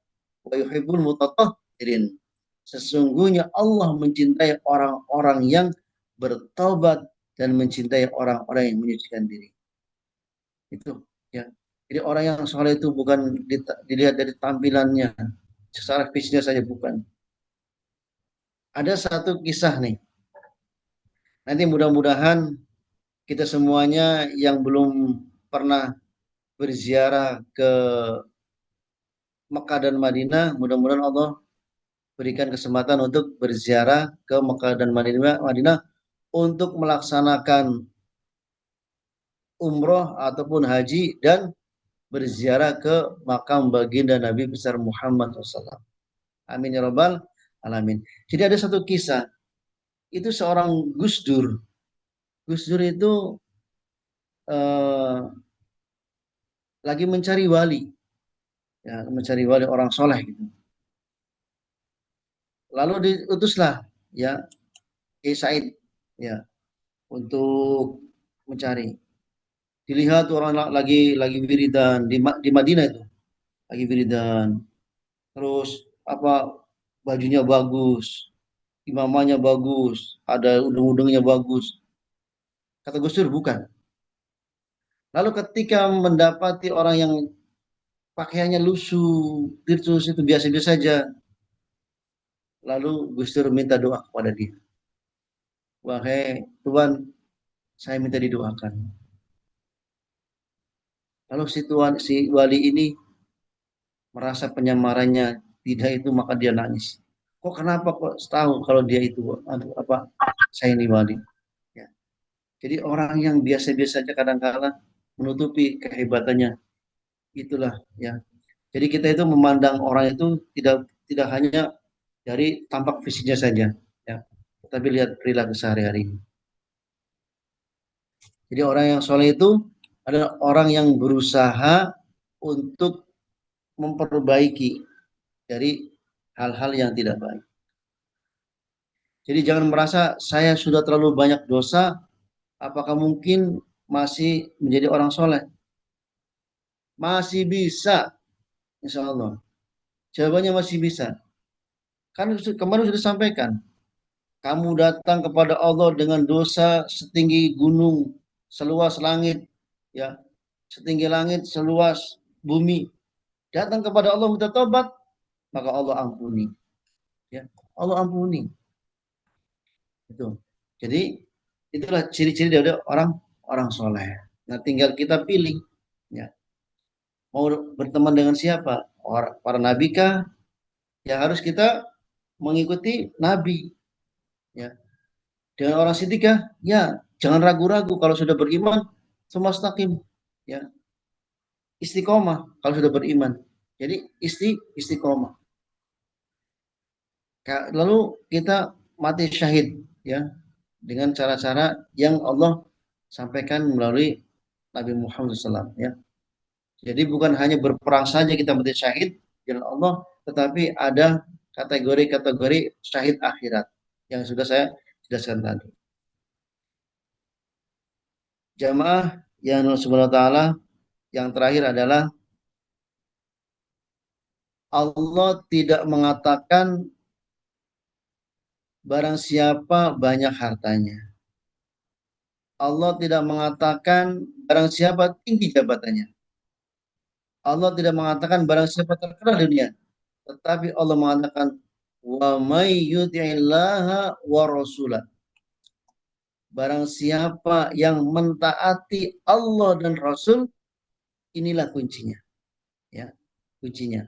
wa yuhibbul mutatahhirin. Sesungguhnya Allah mencintai orang-orang yang bertaubat dan mencintai orang-orang yang menyucikan diri. Itu, ya. Jadi orang yang soleh itu bukan dilihat dari tampilannya, secara fisiknya saja, bukan. Ada satu kisah nih. Nanti mudah-mudahan kita semuanya yang belum pernah berziarah ke Mekah dan Madinah, mudah-mudahan Allah berikan kesempatan untuk berziarah ke Mekah dan Madinah untuk melaksanakan umroh ataupun haji dan berziarah ke makam baginda Nabi besar Muhammad SAW. Amin ya rabbal alamin. Jadi ada satu kisah, itu seorang Gus Dur. Gus Dur itu eh, lagi mencari wali, ya, mencari wali orang soleh gitu. Lalu diutuslah, ya, Kiai Said, ya, untuk mencari. Dilihat orang lagi wiridan di Madinah itu, lagi wiridan. Terus apa, bajunya bagus, imamanya bagus, ada udeng-udengnya bagus. Kata Gus Dur bukan. Lalu ketika mendapati orang yang pakaiannya lusuh, terus itu biasa-biasa saja, lalu Gus Dur minta doa kepada dia. Wahai Tuhan, saya minta didoakan. Lalu si wali ini merasa penyamarannya tidak itu, maka dia nangis. Kok kenapa kok tahu kalau dia itu, aduh, apa, saya ini wali. Ya. Jadi orang yang biasa-biasa saja kadang-kala menutupi kehebatannya. Itulah, ya. Jadi kita itu memandang orang itu tidak hanya dari tampak fisiknya saja, ya, tapi lihat perilaku sehari-hari. Jadi orang yang soleh itu adalah orang yang berusaha untuk memperbaiki dari hal-hal yang tidak baik. Jadi jangan merasa saya sudah terlalu banyak dosa, apakah mungkin masih menjadi orang soleh? Masih bisa, insya Allah. Jawabannya masih bisa. Kan kemarin sudah sampaikan, kamu datang kepada Allah dengan dosa setinggi gunung, seluas langit, ya, setinggi langit, seluas bumi. Datang kepada Allah minta tobat, maka Allah ampuni. Ya, Allah ampuni. Itu. Jadi itulah ciri-ciri dari orang orang soleh. Nah, tinggal kita pilih, ya, mau berteman dengan siapa? Para nabi kah? Ya harus kita mengikuti nabi. Ya, dengan orang siddiqah, ya jangan ragu-ragu kalau sudah beriman, semua mustaqim, ya istiqomah kalau sudah beriman. Jadi istiqomah. Lalu kita mati syahid, ya dengan cara-cara yang Allah sampaikan melalui Nabi Muhammad SAW, ya. Jadi bukan hanya berperang saja kita mati syahid jalan Allah, tetapi ada kategori-kategori syahid akhirat yang sudah saya jelaskan tadi. Jamaah yang Allah Subhanahu wa taala, yang terakhir adalah Allah tidak mengatakan barang siapa banyak hartanya. Allah tidak mengatakan barang siapa tinggi jabatannya. Allah tidak mengatakan barang siapa terkenal di dunia. Tetapi Allah mengatakan wa may yuti'illaha wa rasulah. Barang siapa yang mentaati Allah dan Rasul, inilah kuncinya. Ya, kuncinya.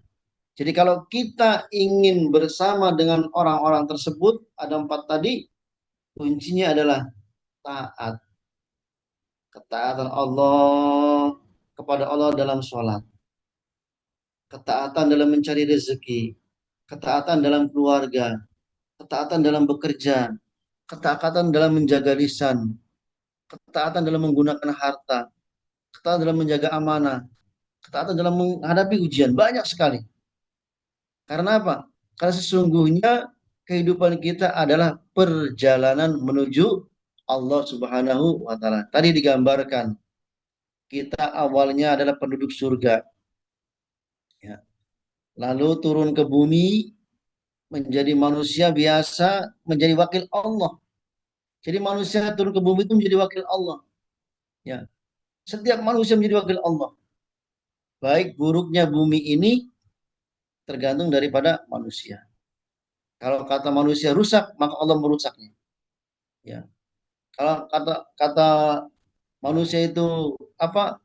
Jadi kalau kita ingin bersama dengan orang-orang tersebut, ada 4 tadi, kuncinya adalah taat. Ketaatan Allah kepada Allah dalam sholat. Ketaatan dalam mencari rezeki. Ketaatan dalam keluarga. Ketaatan dalam bekerja. Ketaatan dalam menjaga lisan. Ketaatan dalam menggunakan harta. Ketaatan dalam menjaga amanah. Ketaatan dalam menghadapi ujian. Banyak sekali. Karena apa? Karena sesungguhnya kehidupan kita adalah perjalanan menuju Allah Subhanahu wa taala. Tadi digambarkan kita awalnya adalah penduduk surga, ya. Lalu turun ke bumi menjadi manusia biasa, menjadi wakil Allah. Jadi manusia turun ke bumi itu menjadi wakil Allah, ya. Setiap manusia menjadi wakil Allah. Baik buruknya bumi ini tergantung daripada manusia. Kalau kata manusia rusak, maka Allah merusaknya. Ya. Kalau kata manusia itu apa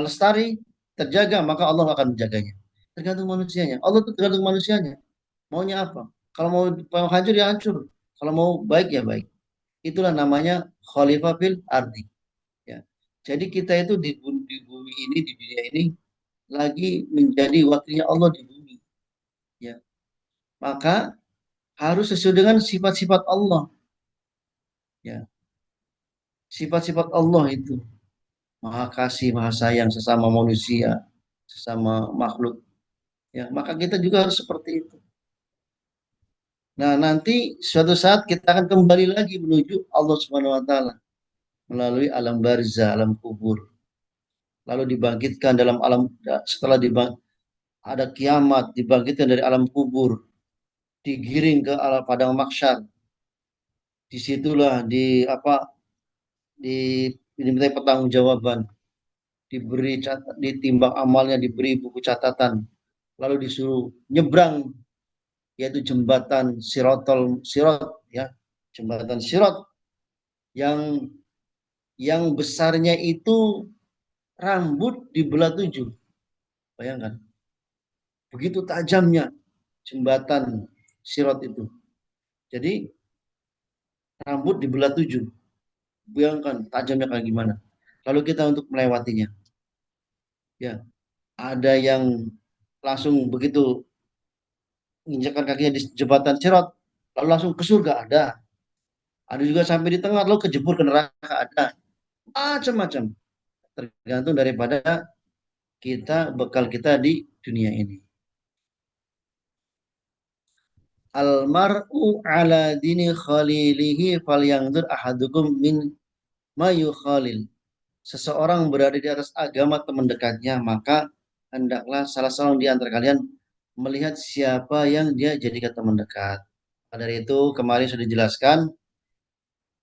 lestari, terjaga, maka Allah akan menjaganya. Tergantung manusianya. Allah itu tergantung manusianya. Maunya apa? Kalau mau hancur ya hancur. Kalau mau baik ya baik. Itulah namanya khalifah fil ardi. Ya. Jadi kita itu di bumi ini, di dunia ini lagi menjadi wakilnya Allah di bumi. Ya. Maka harus sesuai dengan sifat-sifat Allah. Ya. Sifat-sifat Allah itu maha kasih, maha sayang sesama manusia, sesama makhluk. Ya, maka kita juga harus seperti itu. Nah, nanti suatu saat kita akan kembali lagi menuju Allah Subhanahu wa taala melalui alam barzah, alam kubur. Lalu dibangkitkan dalam alam setelah ada kiamat, dibangkitkan dari alam kubur, digiring ke alam padang mahsyar. Disitulah diminta pertanggungjawaban, ditimbang amalnya, diberi buku catatan, lalu disuruh nyebrang, yaitu jembatan Sirot, ya, jembatan Sirot yang besarnya itu rambut dibelah 7. Bayangkan, begitu tajamnya jembatan Sirot itu. Jadi rambut dibelah 7. Bayangkan tajamnya kayak gimana. Lalu kita untuk melewatinya, ya. ada yang langsung begitu menginjakkan kakinya di jembatan Sirat lalu langsung ke surga, ada juga sampai di tengah lalu kejebur ke neraka, ada macam-macam, tergantung daripada kita bekal kita di dunia ini. Almar'u ala dini khalilihi falyanzur ahadukum min mayu khalil. Seseorang berada di atas agama teman dekatnya, maka hendaklah salah seorang di antara kalian melihat siapa yang dia jadikan teman dekat. Dari itu kemarin sudah dijelaskan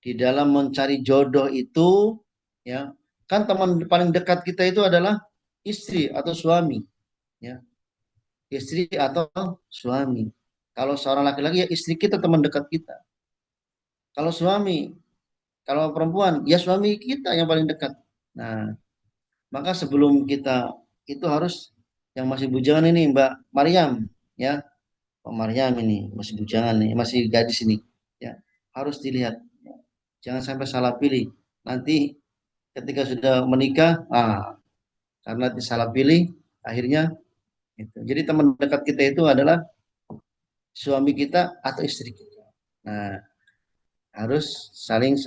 di dalam mencari jodoh itu, ya kan teman paling dekat kita itu adalah istri atau suami, ya istri atau suami. Kalau seorang laki-laki ya istri kita teman dekat kita. Kalau suami, kalau perempuan ya suami kita yang paling dekat. Nah, maka sebelum kita itu harus yang masih bujangan ini Mbak Maryam, ya Mbak Maryam ini masih bujangan nih, masih gadis ini, ya harus dilihat. Jangan sampai salah pilih. Nanti ketika sudah menikah, karena salah pilih, akhirnya itu. Jadi teman dekat kita itu adalah suami kita atau istri kita. Nah, harus saling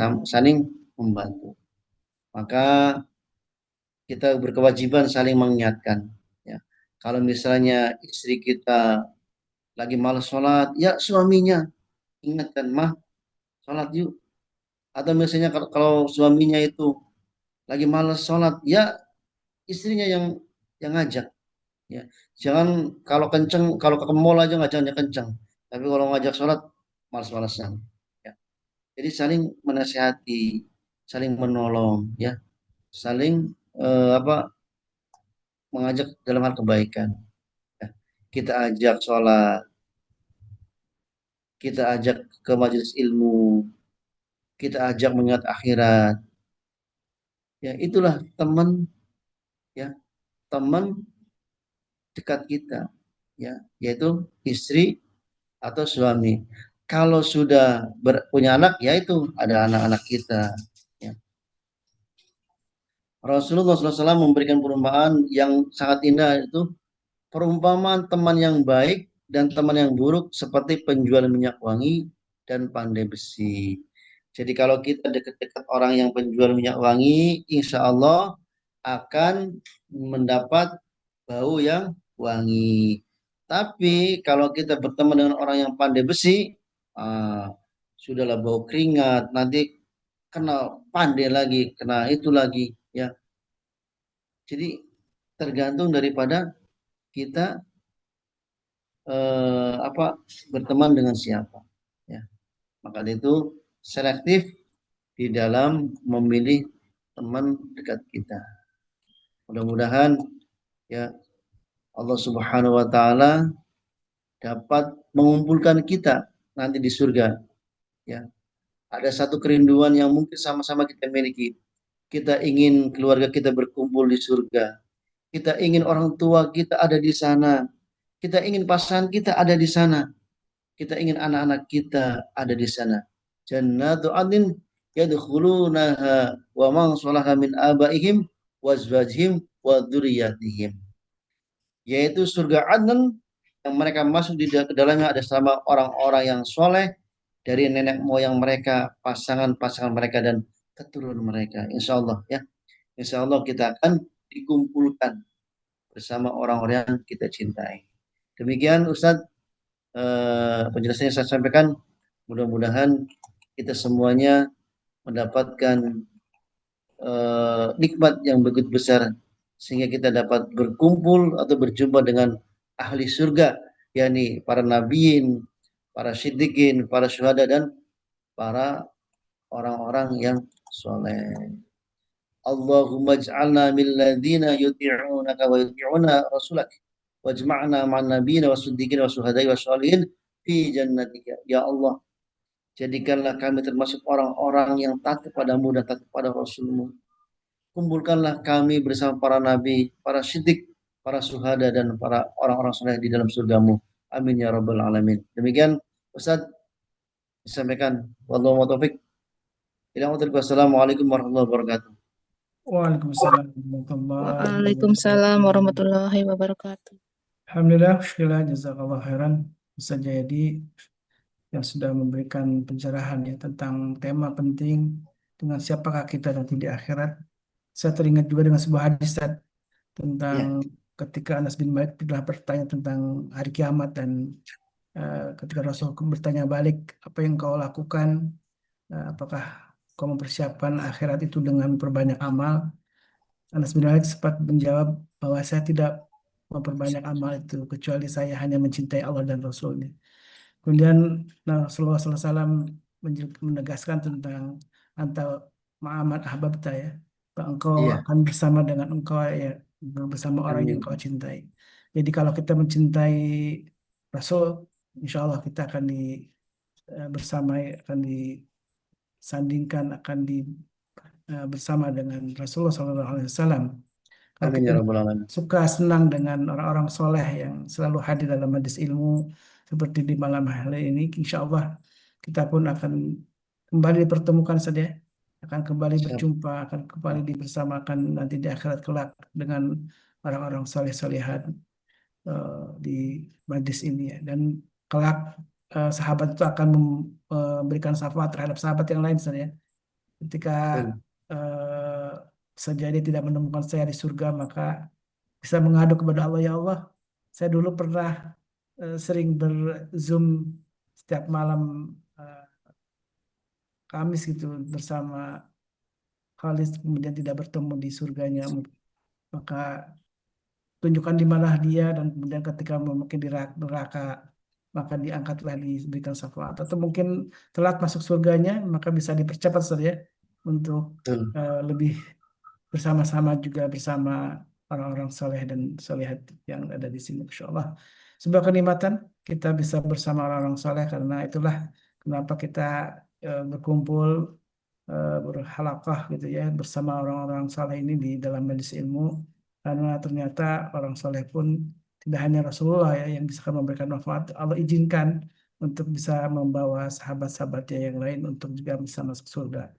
membantu. Maka kita berkewajiban saling mengingatkan. Ya. Kalau misalnya istri kita lagi malas sholat, ya suaminya ingatkan, mah sholat yuk. Atau misalnya kalau suaminya itu lagi malas sholat, ya istrinya yang ngajak. Ya. Jangan kalau kenceng, kalau ke mall aja ngajaknya kenceng. Tapi kalau ngajak sholat, malas-malasan. Ya. Jadi saling menasihati, saling menolong, ya, saling apa mengajak dalam hal kebaikan. Ya. Kita ajak sholat, kita ajak ke majelis ilmu, kita ajak mengingat akhirat. Ya, itulah teman, ya, teman dekat kita, ya, yaitu istri atau suami. Kalau sudah punya anak, ya itu ada anak-anak kita. Ya. Rasulullah SAW memberikan perumpamaan yang sangat indah, itu perumpamaan teman yang baik dan teman yang buruk seperti penjual minyak wangi dan pandai besi. Jadi kalau kita dekat-dekat orang yang penjual minyak wangi, insya Allah akan mendapat bau yang wangi. Tapi kalau kita berteman dengan orang yang pandai besi, ah, sudahlah bau keringat, nanti kena pandai lagi, kena itu lagi, ya. Jadi tergantung daripada kita apa berteman dengan siapa, ya. Maka itu selektif di dalam memilih teman dekat kita. Mudah-mudahan ya Allah Subhanahu wa taala dapat mengumpulkan kita nanti di surga, ya. Ada satu kerinduan yang mungkin sama-sama kita miliki. Kita ingin keluarga kita berkumpul di surga. Kita ingin orang tua kita ada di sana. Kita ingin pasangan kita ada di sana. Kita ingin anak-anak kita ada di sana. Jannatu adnin yadkhulunaha wa man salaha min abaihim wa azwajihim wa dzurriyyatihim. Yaitu surga Adnan yang mereka masuk di dalamnya ada selama orang-orang yang soleh dari nenek moyang mereka, pasangan-pasangan mereka dan keturunan mereka. Insya Allah, ya. Insya Allah kita akan dikumpulkan bersama orang-orang yang kita cintai. Demikian Ustadz penjelasan yang saya sampaikan. Mudah-mudahan kita semuanya mendapatkan nikmat yang begitu besar sehingga kita dapat berkumpul atau berjumpa dengan ahli surga, yakni para nabiin, para siddiqin, para syuhada dan para orang-orang yang soleh. Allahumma ij'alna min ladina yuti'unaka wa yuti'una rasulak wajma'na ma'an nabiyina wa siddiqin wa syuhada'i wa sholihin fi jannatika. Ya Allah, jadikanlah kami termasuk orang-orang yang taat kepadamu dan taat kepada Rasulmu. Kumpulkanlah kami bersama para nabi, para siddiq, para syuhada dan para orang-orang soleh di dalam surgamu. Amin ya rabbal alamin. Demikian Ustaz disampaikan. Wallahu taufik. Assalamualaikum warahmatullahi wabarakatuh. Waalaikumsalam warahmatullahi Waalaikumsalam wabarakatuh. warahmatullahi wabarakatuh. Alhamdulillah, syukurlah, jazakallah khairan. Bisa jadi yang sudah memberikan pencerahan ya tentang tema penting dengan siapakah kita nanti di akhirat. Saya teringat juga dengan sebuah hadis Ustaz, tentang Iya, ketika Anas bin Malik telah bertanya tentang hari kiamat dan ketika Rasul bertanya balik, apa yang kau lakukan? Apakah kau mempersiapkan akhirat itu dengan perbanyak amal? Anas bin Malik sempat menjawab bahwa saya tidak memperbanyak amal itu kecuali saya hanya mencintai Allah dan Rasulnya. Kemudian nah, Rasulullah SAW menegaskan tentang antara ma'aman ahbabta ya, bahwa engkau iya. akan bersama dengan engkau ya, bersama orang yang Amin. engkau cintai. Jadi kalau kita mencintai Rasul, insya Allah kita akan bersama, akan disandingkan, akan bersama dengan Rasulullah SAW. Kalau Amin kita ya rabbal alamin. suka senang dengan orang-orang soleh yang selalu hadir dalam majlis ilmu seperti di malam hari ini, insya Allah kita pun akan kembali dipertemukan saja, akan kembali Siap. berjumpa, akan kembali dibersamakan nanti di akhirat kelak dengan orang-orang soleh-solehat eh, di majlis ini ya. Dan kelak sahabat itu akan memberikan syafaat terhadap sahabat yang lain saja. Ketika Betul. eh, saja dia tidak menemukan saya di surga, maka bisa mengadu kepada Allah, ya Allah, saya dulu pernah sering berzoom setiap malam eh, Kamis gitu bersama Khalis, kemudian tidak bertemu di surganya, maka tunjukkan di mana dia, dan kemudian ketika mungkin di neraka maka diangkatlah, diberikan syafaat, atau mungkin telat masuk surganya maka bisa dipercepat saja untuk Betul. lebih bersama-sama juga bersama orang-orang soleh dan solehat yang ada di sini, insya Allah. Sebuah kenikmatan kita bisa bersama orang-orang soleh, karena itulah kenapa kita berkumpul, berhalaqah gitu ya bersama orang-orang soleh ini di dalam majelis ilmu, karena ternyata orang soleh pun tidak hanya Rasulullah ya yang bisa memberikan manfaat, Allah izinkan untuk bisa membawa sahabat-sahabatnya yang lain untuk juga bisa masuk surga.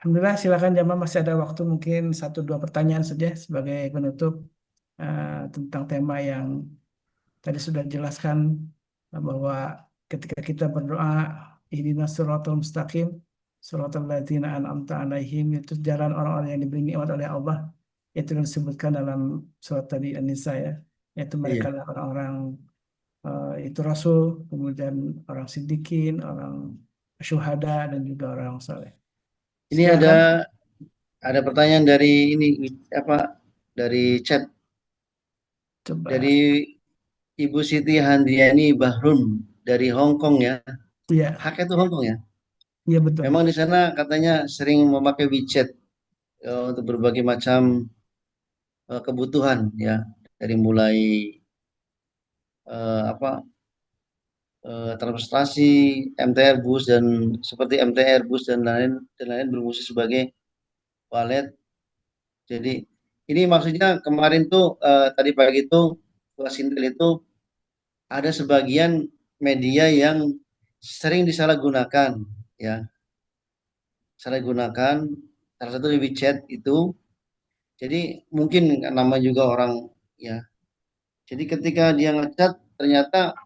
Alhamdulillah, silakan jamaah, masih ada waktu mungkin satu dua pertanyaan saja sebagai penutup tentang tema yang tadi sudah dijelaskan, bahwa ketika kita berdoa ihdinas siratal mustaqim siratal ladzina an'amta alaihim, itu jalan orang-orang yang diberi nikmat oleh Allah, itu yang disebutkan dalam surat tadi An-Nisa ya, yaitu mereka Iya. adalah orang-orang itu Rasul, kemudian orang siddiqin, orang syuhada, dan juga orang saleh. Ini Silakan ada pertanyaan dari ini apa dari chat coba. dari Ibu Siti Handriani Bahrum dari Hong Kong ya. Iya, Hak itu Hong Kong ya. iya betul. Memang di sana katanya sering memakai WeChat untuk berbagai macam kebutuhan ya. Dari mulai apa transportasi, MTR bus dan seperti MTR bus dan lain berfungsi sebagai walet. Jadi ini maksudnya kemarin tuh tadi pagi tuh Wasintil itu ada sebagian media yang sering disalahgunakan ya, salah gunakan salah satu di WeChat itu. Jadi mungkin nama juga orang ya. Jadi ketika dia ngechat ternyata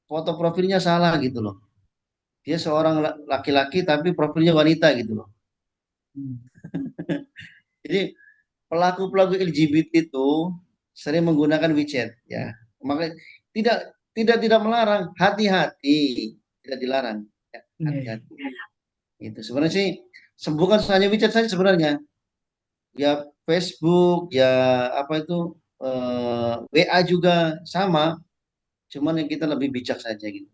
foto profilnya salah gitu loh. Dia seorang laki-laki tapi profilnya wanita gitu loh. Hmm. Jadi pelaku-pelaku LGBT itu sering menggunakan WeChat ya. Makanya tidak tidak melarang, hati-hati, tidak dilarang. Ya, Iya, iya. hati-hati. Itu sebenarnya sih bukan hanya WeChat saja sebenarnya. Ya Facebook, ya apa itu WA juga sama, cuman yang kita lebih bijak saja gitu.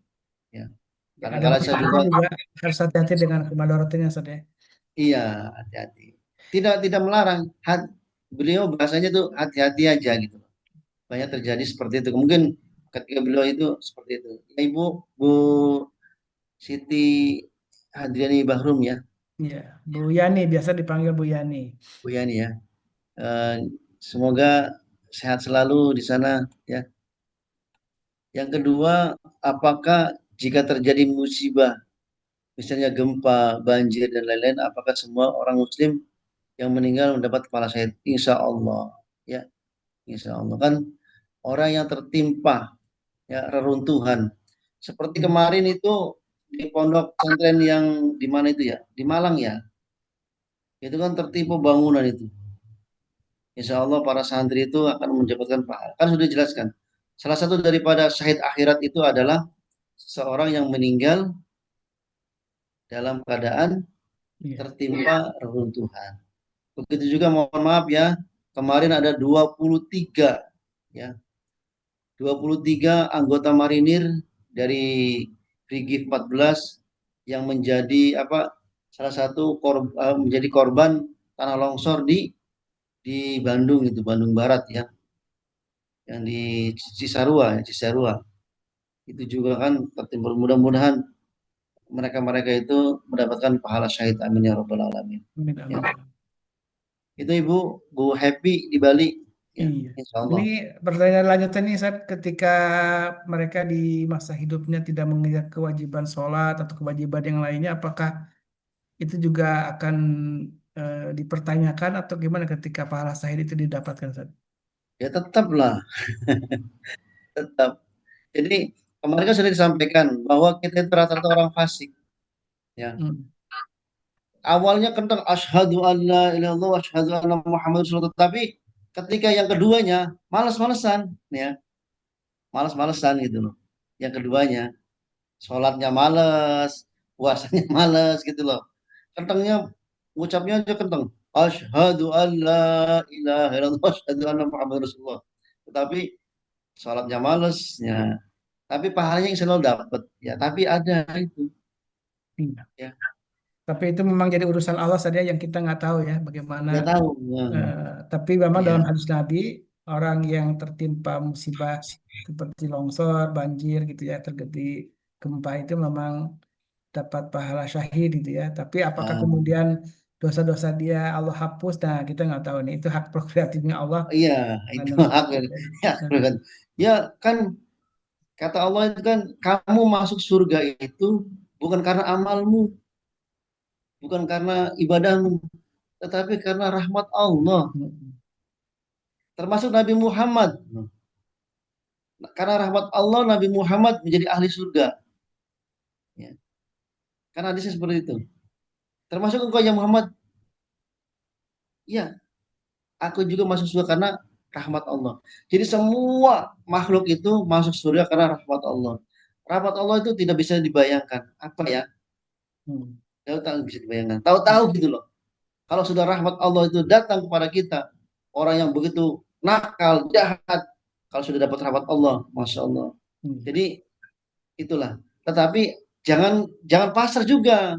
Ya. Ya, Karena ada kalau saya juga manfaatnya juga, harus hati-hati dengan kemudaratnya saja. iya hati-hati. Tidak melarang. Beliau bahasanya tuh hati-hati aja gitu. Banyak terjadi seperti itu. Mungkin ketika beliau itu seperti itu. Ya, Ibu, Bu Siti Hadriani Bahrum ya, Iya, Bu Yani biasa dipanggil Bu Yani. Bu Yani ya. Eh, Semoga sehat selalu di sana ya. Yang kedua, apakah jika terjadi musibah, misalnya gempa, banjir dan lain-lain, apakah semua orang Muslim yang meninggal mendapat kepala syahid. Insya Allah, ya, insya Allah kan orang yang tertimpa ya reruntuhan. Seperti Hmm. kemarin itu di pondok pesantren yang di mana itu ya, di Malang ya, itu kan tertimpa bangunan itu. Insya Allah para santri itu akan mendapatkan pahala. Kan sudah dijelaskan. Salah satu daripada syahid akhirat itu adalah seorang yang meninggal dalam keadaan Iya. tertimpa reruntuhan. Begitu juga mohon maaf ya, kemarin ada 23 ya, 23 anggota marinir dari Brigif 14 yang menjadi apa salah satu menjadi korban tanah longsor di Bandung itu Bandung Barat ya, yang di Cisarua ya, Cisarua. Itu juga kan tertimbul mudah-mudahan mereka-mereka itu mendapatkan pahala syahid amin ya rabbal alamin. Amin, Ya. amin. Itu Ibu Bu Happy di Bali ya, Iya. insya Ini Allah. pertanyaan lanjutan nih, Ustaz, ketika mereka di masa hidupnya tidak mengejar kewajiban sholat atau kewajiban yang lainnya, apakah itu juga akan dipertanyakan atau gimana ketika pahala syahid itu didapatkan, Ustaz? Ya tetaplah, tetap. Jadi kemarin kan sudah disampaikan bahwa kita itu rata-rata orang fasik ya. Hmm. Awalnya kencang asyhadu an la ilaha illallah wa asyhadu anna Muhammad Rasulullah, tapi ketika yang keduanya malas-malesan ya, malas-malesan gitu loh. Yang keduanya sholatnya males, puasanya males gitu loh. Kentangnya ngucapnya aja kentang. Asyhadu an la ilaha illallah wa asyhadu anna Muhammad Rasulullah. Tetapi sholatnya males ya. Tapi pahalanya yang selalu dapat ya. Tapi ada itu Iya. ya. Tapi itu memang jadi urusan Allah saja yang kita nggak tahu ya bagaimana. Nggak tahu. Ya. Eh, tapi memang dalam Ya. hadis Nabi, orang yang tertimpa musibah seperti longsor, banjir gitu ya, terjadi gempa itu memang dapat pahala syahid gitu ya. Tapi apakah Ah, kemudian dosa-dosa dia Allah hapus? Nah, kita nggak tahu nih. Itu hak prerogatifnya Allah iya, itu menentukan hak. itu. Ya, kan. Ya kan kata Allah itu kan kamu masuk surga itu bukan karena amalmu, bukan karena ibadahmu, tetapi karena rahmat Allah. Hmm. Termasuk Nabi Muhammad. Karena rahmat Allah Nabi Muhammad menjadi ahli surga. Ya. Karena hadisnya seperti itu. Termasuk engkau yang Muhammad, ya aku juga masuk surga karena rahmat Allah. Jadi semua makhluk itu masuk surga karena rahmat Allah. Rahmat Allah itu tidak bisa dibayangkan. Apa ya? Hmm. Tahu bisa dibayangkan. Tahu-tahu gitu loh. Kalau sudah rahmat Allah itu datang kepada kita, orang yang begitu nakal, jahat, kalau sudah dapat rahmat Allah, masya Allah. Hmm. Jadi itulah. Tetapi jangan pasrah juga.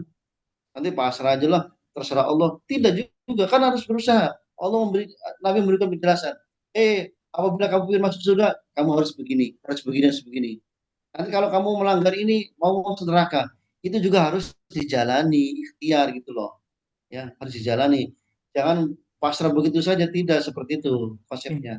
Nanti pasrah aja lah, terserah Allah. Tidak juga, kan harus berusaha. Allah Nabi memberikan penjelasan. Apabila kamu ingin masuk surga, kamu harus begini, harus begini. Nanti kalau kamu melanggar ini, mau masuk neraka, itu juga harus dijalani, ikhtiar gitu loh. Ya, harus dijalani. Jangan pasrah begitu saja, tidak seperti itu Iya. konsepnya.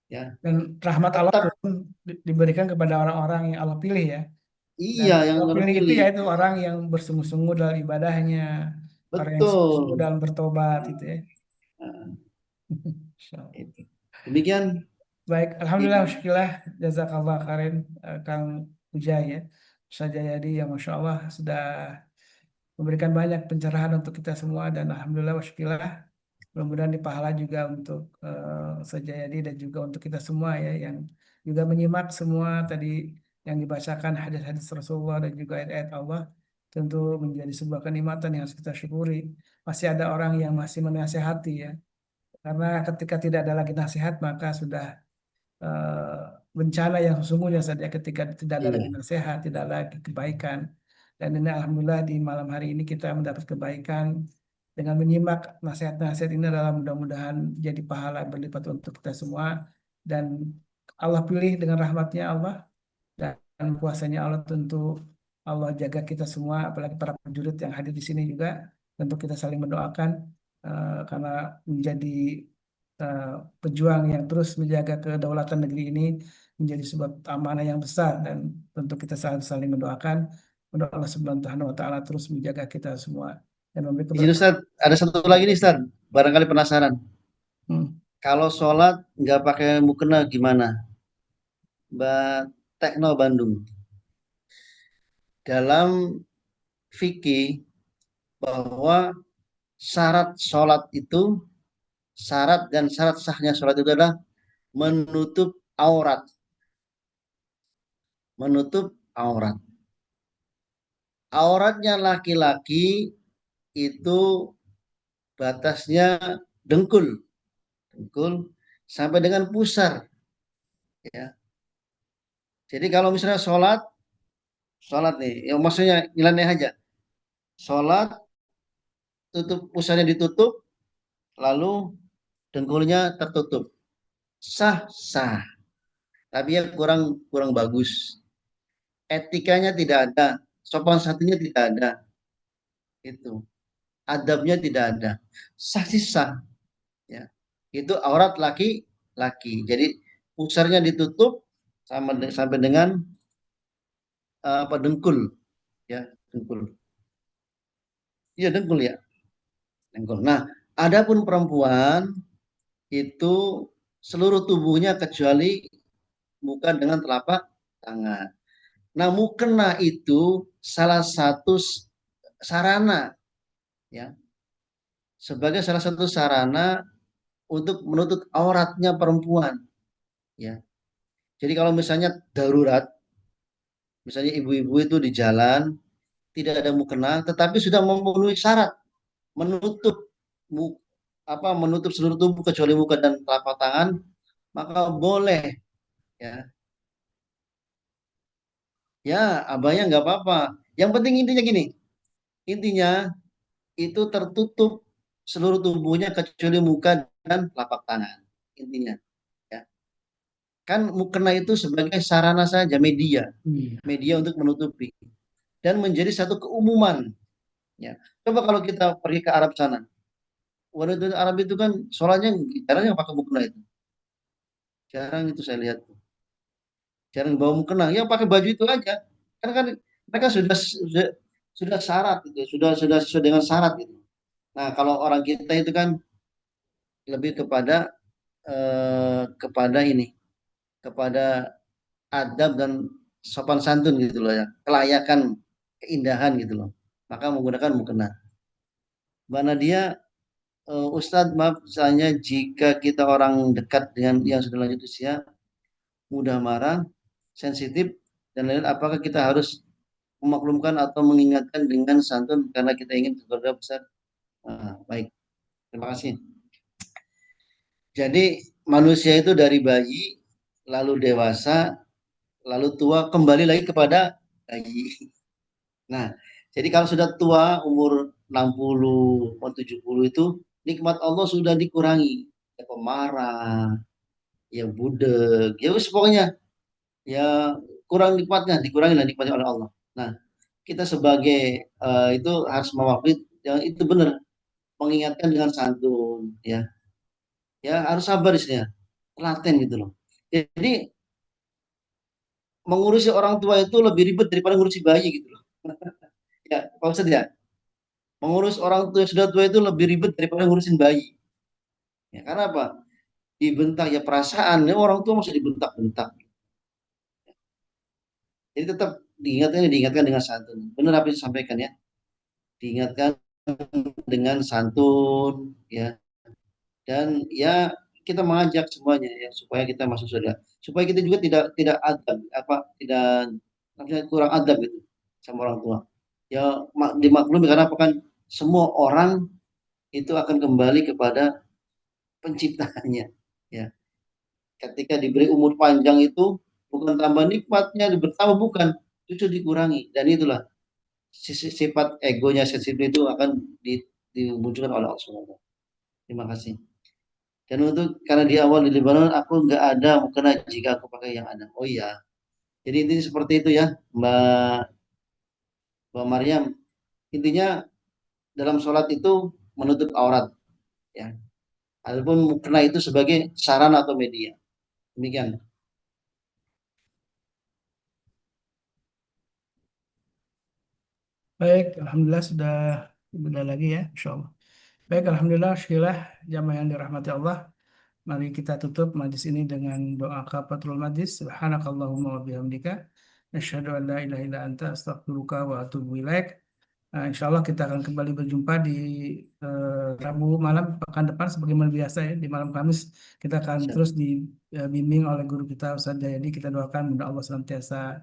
Ya, Dan rahmat Allah tetap pun diberikan kepada orang-orang yang Allah pilih ya. Dan iya yang Allah pilih itu terpilih. yaitu orang yang bersungguh-sungguh dalam ibadahnya, orang yang sungguh Betul. dalam bertobat gitu ya. Nah, Insya Allah. itu. Demikian. Baik, Alhamdulillah, syukurlah, jazakallah khairan, Kang Ujai ya. Saja jadi ya Masya Allah sudah memberikan banyak pencerahan untuk kita semua dan Alhamdulillah, syukurlah. Mudah-mudahan di pahala juga untuk Sajayadi dan juga untuk kita semua ya yang juga menyimak semua tadi yang dibacakan hadis-hadis Rasulullah dan juga ayat-ayat Allah tentu menjadi sebuah kenikmatan yang harus kita syukuri. Masih ada orang yang masih menasehati ya. Karena ketika tidak ada lagi nasihat maka sudah eh, bencana yang sesungguhnya saja ketika tidak ada lagi Iya, nasihat, tidak ada lagi kebaikan. Dan ini alhamdulillah di malam hari ini kita mendapat kebaikan dengan menyimak nasihat-nasihat ini adalah mudah-mudahan jadi pahala berlipat untuk kita semua dan Allah pilih dengan rahmatnya Allah dan kuasanya Allah tentu Allah jaga kita semua apalagi para prajurit yang hadir di sini juga tentu kita saling mendoakan karena menjadi eh, pejuang yang terus menjaga kedaulatan negeri ini menjadi sebuah amanah yang besar dan tentu kita saling saling mendoakan. Mudah Allah Subhanahu wa taala terus menjaga kita semua dan memberi Izin keberkahan. Ustaz, ada satu lagi nih Ustaz, barangkali penasaran. Hmm. Kalau sholat nggak pakai mukena gimana? Mbak Tekno Bandung. Dalam fikih bahwa syarat sholat itu, syarat dan syarat sahnya sholat itu adalah menutup aurat. Menutup aurat. Auratnya laki-laki itu batasnya dengkul. Dengkul sampai dengan pusar. Ya. Jadi kalau misalnya sholat nih, yang maksudnya nyeleneh aja. Sholat, tutup pusarnya ditutup, lalu dengkulnya tertutup. Sah, sah. Tapi ya kurang kurang bagus. Etikanya tidak ada, sopan santunnya tidak ada. Itu. Adabnya tidak ada. Sah sih sah, ya. Itu aurat laki-laki. Jadi pusarnya ditutup sampai dengan apa dengkul, ya, dengkul. Iya dengkul ya, dengkul. Nah, adapun perempuan itu seluruh tubuhnya kecuali bukan dengan telapak tangan. Nah, mukena itu salah satu sarana, ya, sebagai salah satu sarana untuk menutup auratnya perempuan, ya. Jadi kalau misalnya darurat, misalnya ibu-ibu itu di jalan tidak ada mukena, tetapi sudah memenuhi syarat menutup menutup seluruh tubuh kecuali muka dan telapak tangan, maka boleh, ya. Ya, abahnya nggak apa-apa. Yang penting intinya gini, intinya itu tertutup seluruh tubuhnya kecuali muka dan telapak tangan. Intinya, ya. Kan mukena itu sebagai sarana saja, media, Iya. media untuk menutupi dan menjadi satu keumuman. Ya. Coba kalau kita pergi ke Arab sana, wanita Arab itu kan sholatnya jarang yang pakai mukena itu, jarang itu saya lihat, jarang bawa mukena, ya pakai baju itu aja. Kan mereka sudah syarat itu, sudah sesuai dengan syarat itu. Nah, kalau orang kita itu kan lebih kepada ini, kepada adab dan sopan santun gitu loh ya, kelayakan, keindahan gitu loh. Maka menggunakan mukena. Mbak Nadia, Ustadz, maaf misalnya jika kita orang dekat dengan yang sudah lanjut usia, mudah marah, sensitif, dan lain-lain, apakah kita harus memaklumkan atau mengingatkan dengan santun karena kita ingin keluarga besar? Baik, terima kasih. Jadi manusia itu dari bayi, lalu dewasa, lalu tua, kembali lagi kepada bayi. Nah, jadi kalau sudah tua, umur 60, 70 itu, nikmat Allah sudah dikurangi. Ya pemarah, ya budek, ya wis pokoknya, ya kurang nikmatnya, dikurangi lah nikmatnya oleh Allah. Nah, kita sebagai itu harus mewakili, ya itu benar, mengingatkan dengan santun, ya, ya harus sabar istilahnya, telaten gitu loh. Jadi mengurusi orang tua itu lebih ribet daripada ngurusi bayi gitu loh. Ya, Pak Ustadz ya, mengurus orang tua yang sudah tua itu lebih ribet daripada ngurusin bayi. Ya, karena apa? Dibentak ya perasaan, ya, orang tua masih dibentak-bentak. Jadi tetap diingatkan dengan santun. Benar apa yang disampaikan ya, diingatkan dengan santun, ya, dan ya kita mengajak semuanya ya supaya kita masuk surga, supaya kita juga tidak adab tidak maksudnya kurang adab gitu sama orang tua, ya dimaklumi karena apa kan semua orang itu akan kembali kepada penciptanya, ya. Ketika diberi umur panjang itu bukan tambah nikmatnya bertambah, bukan, justru dikurangi, dan itulah sifat egonya sensitif itu akan dimunculkan oleh Allah SWT. Terima kasih. Dan untuk karena di awal di Lebanon aku nggak ada mukena jika aku pakai yang ada. Oh iya. Jadi ini seperti itu ya, Mbak Maryam. Intinya dalam sholat itu menutup aurat, ya. Adapun mukena itu sebagai sarana atau media. Demikian. Baik, alhamdulillah sudah Beda lagi ya, insya Allah. Baik, alhamdulillah, syukurlah jamaah yang dirahmati Allah. Mari kita tutup majlis ini dengan doa kafaratul majlis. Subhanakallahumma wa bihamdika asyhadu an la ilaha illa anta astaghfiruka wa atubu ilaik. Nah, insya Allah kita akan kembali berjumpa di Rabu malam pekan depan sebagaimana biasa ya. Di malam Kamis kita akan terus dibimbing oleh guru kita Ustaz Jayadi. Kita doakan mudah Allah senantiasa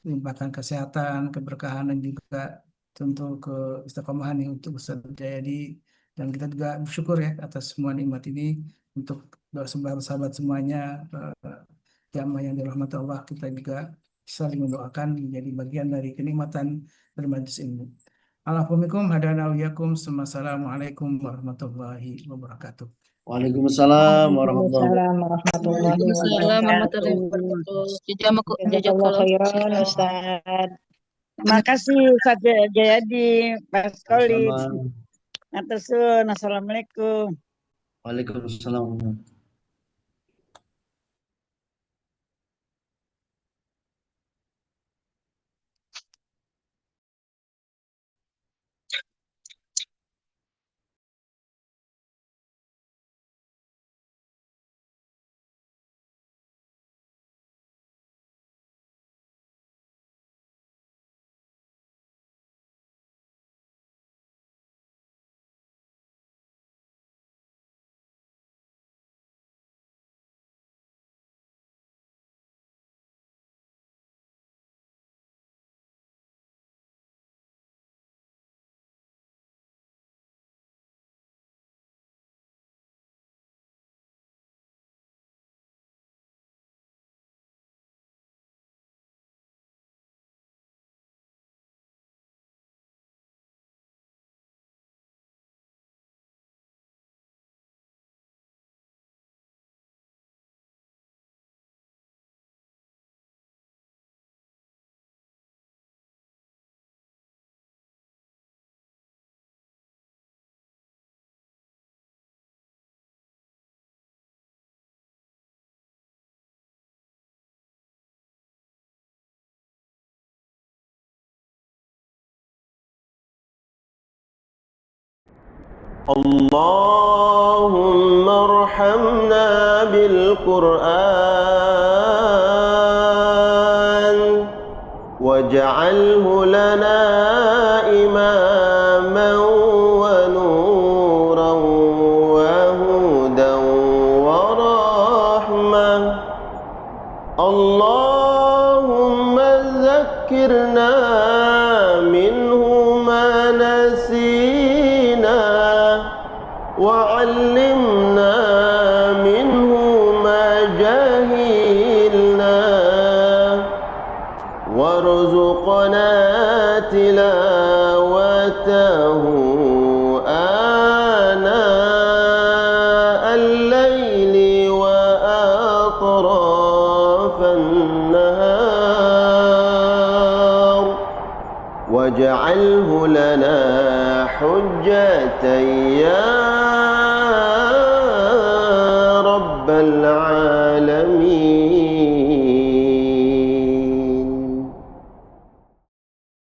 melimpahkan kesehatan, keberkahan dan juga tentu ke istiqomahan yang untuk Ustaz Jayadi. Dan kita juga bersyukur ya atas semua nikmat ini untuk sahabat semuanya, jamaah yang dirahmati Allah. Kita juga saling mendoakan menjadi bagian dari kenikmatan bermajlis ilmu. Alhamdulillah, hadana wa iyyakum. Assalamualaikum warahmatullahi wabarakatuh. Waalaikumsalam warahmatullahi Waalaikumsalam warahmatullahi Waalaikumsalam warahmatullahi wabarakatuh. wabarakatuh. Jazakallah khairan Ustaz. Terima kasih Ustaz Jayadi, Pak Khalid. wabarakatuh. Atur suwun. Assalamualaikum. Waalaikumsalam. اللهم ارحمنا بالقرآن واجعله لنا إماما ونورا وهدى ورحمة. اللهم ذكرنا منه ما نسينا وعلمنا منه ما جهلنا وارزقنا تلاوته آناء الليل وأطراف النهار واجعله لنا حجة يا رب العالمين.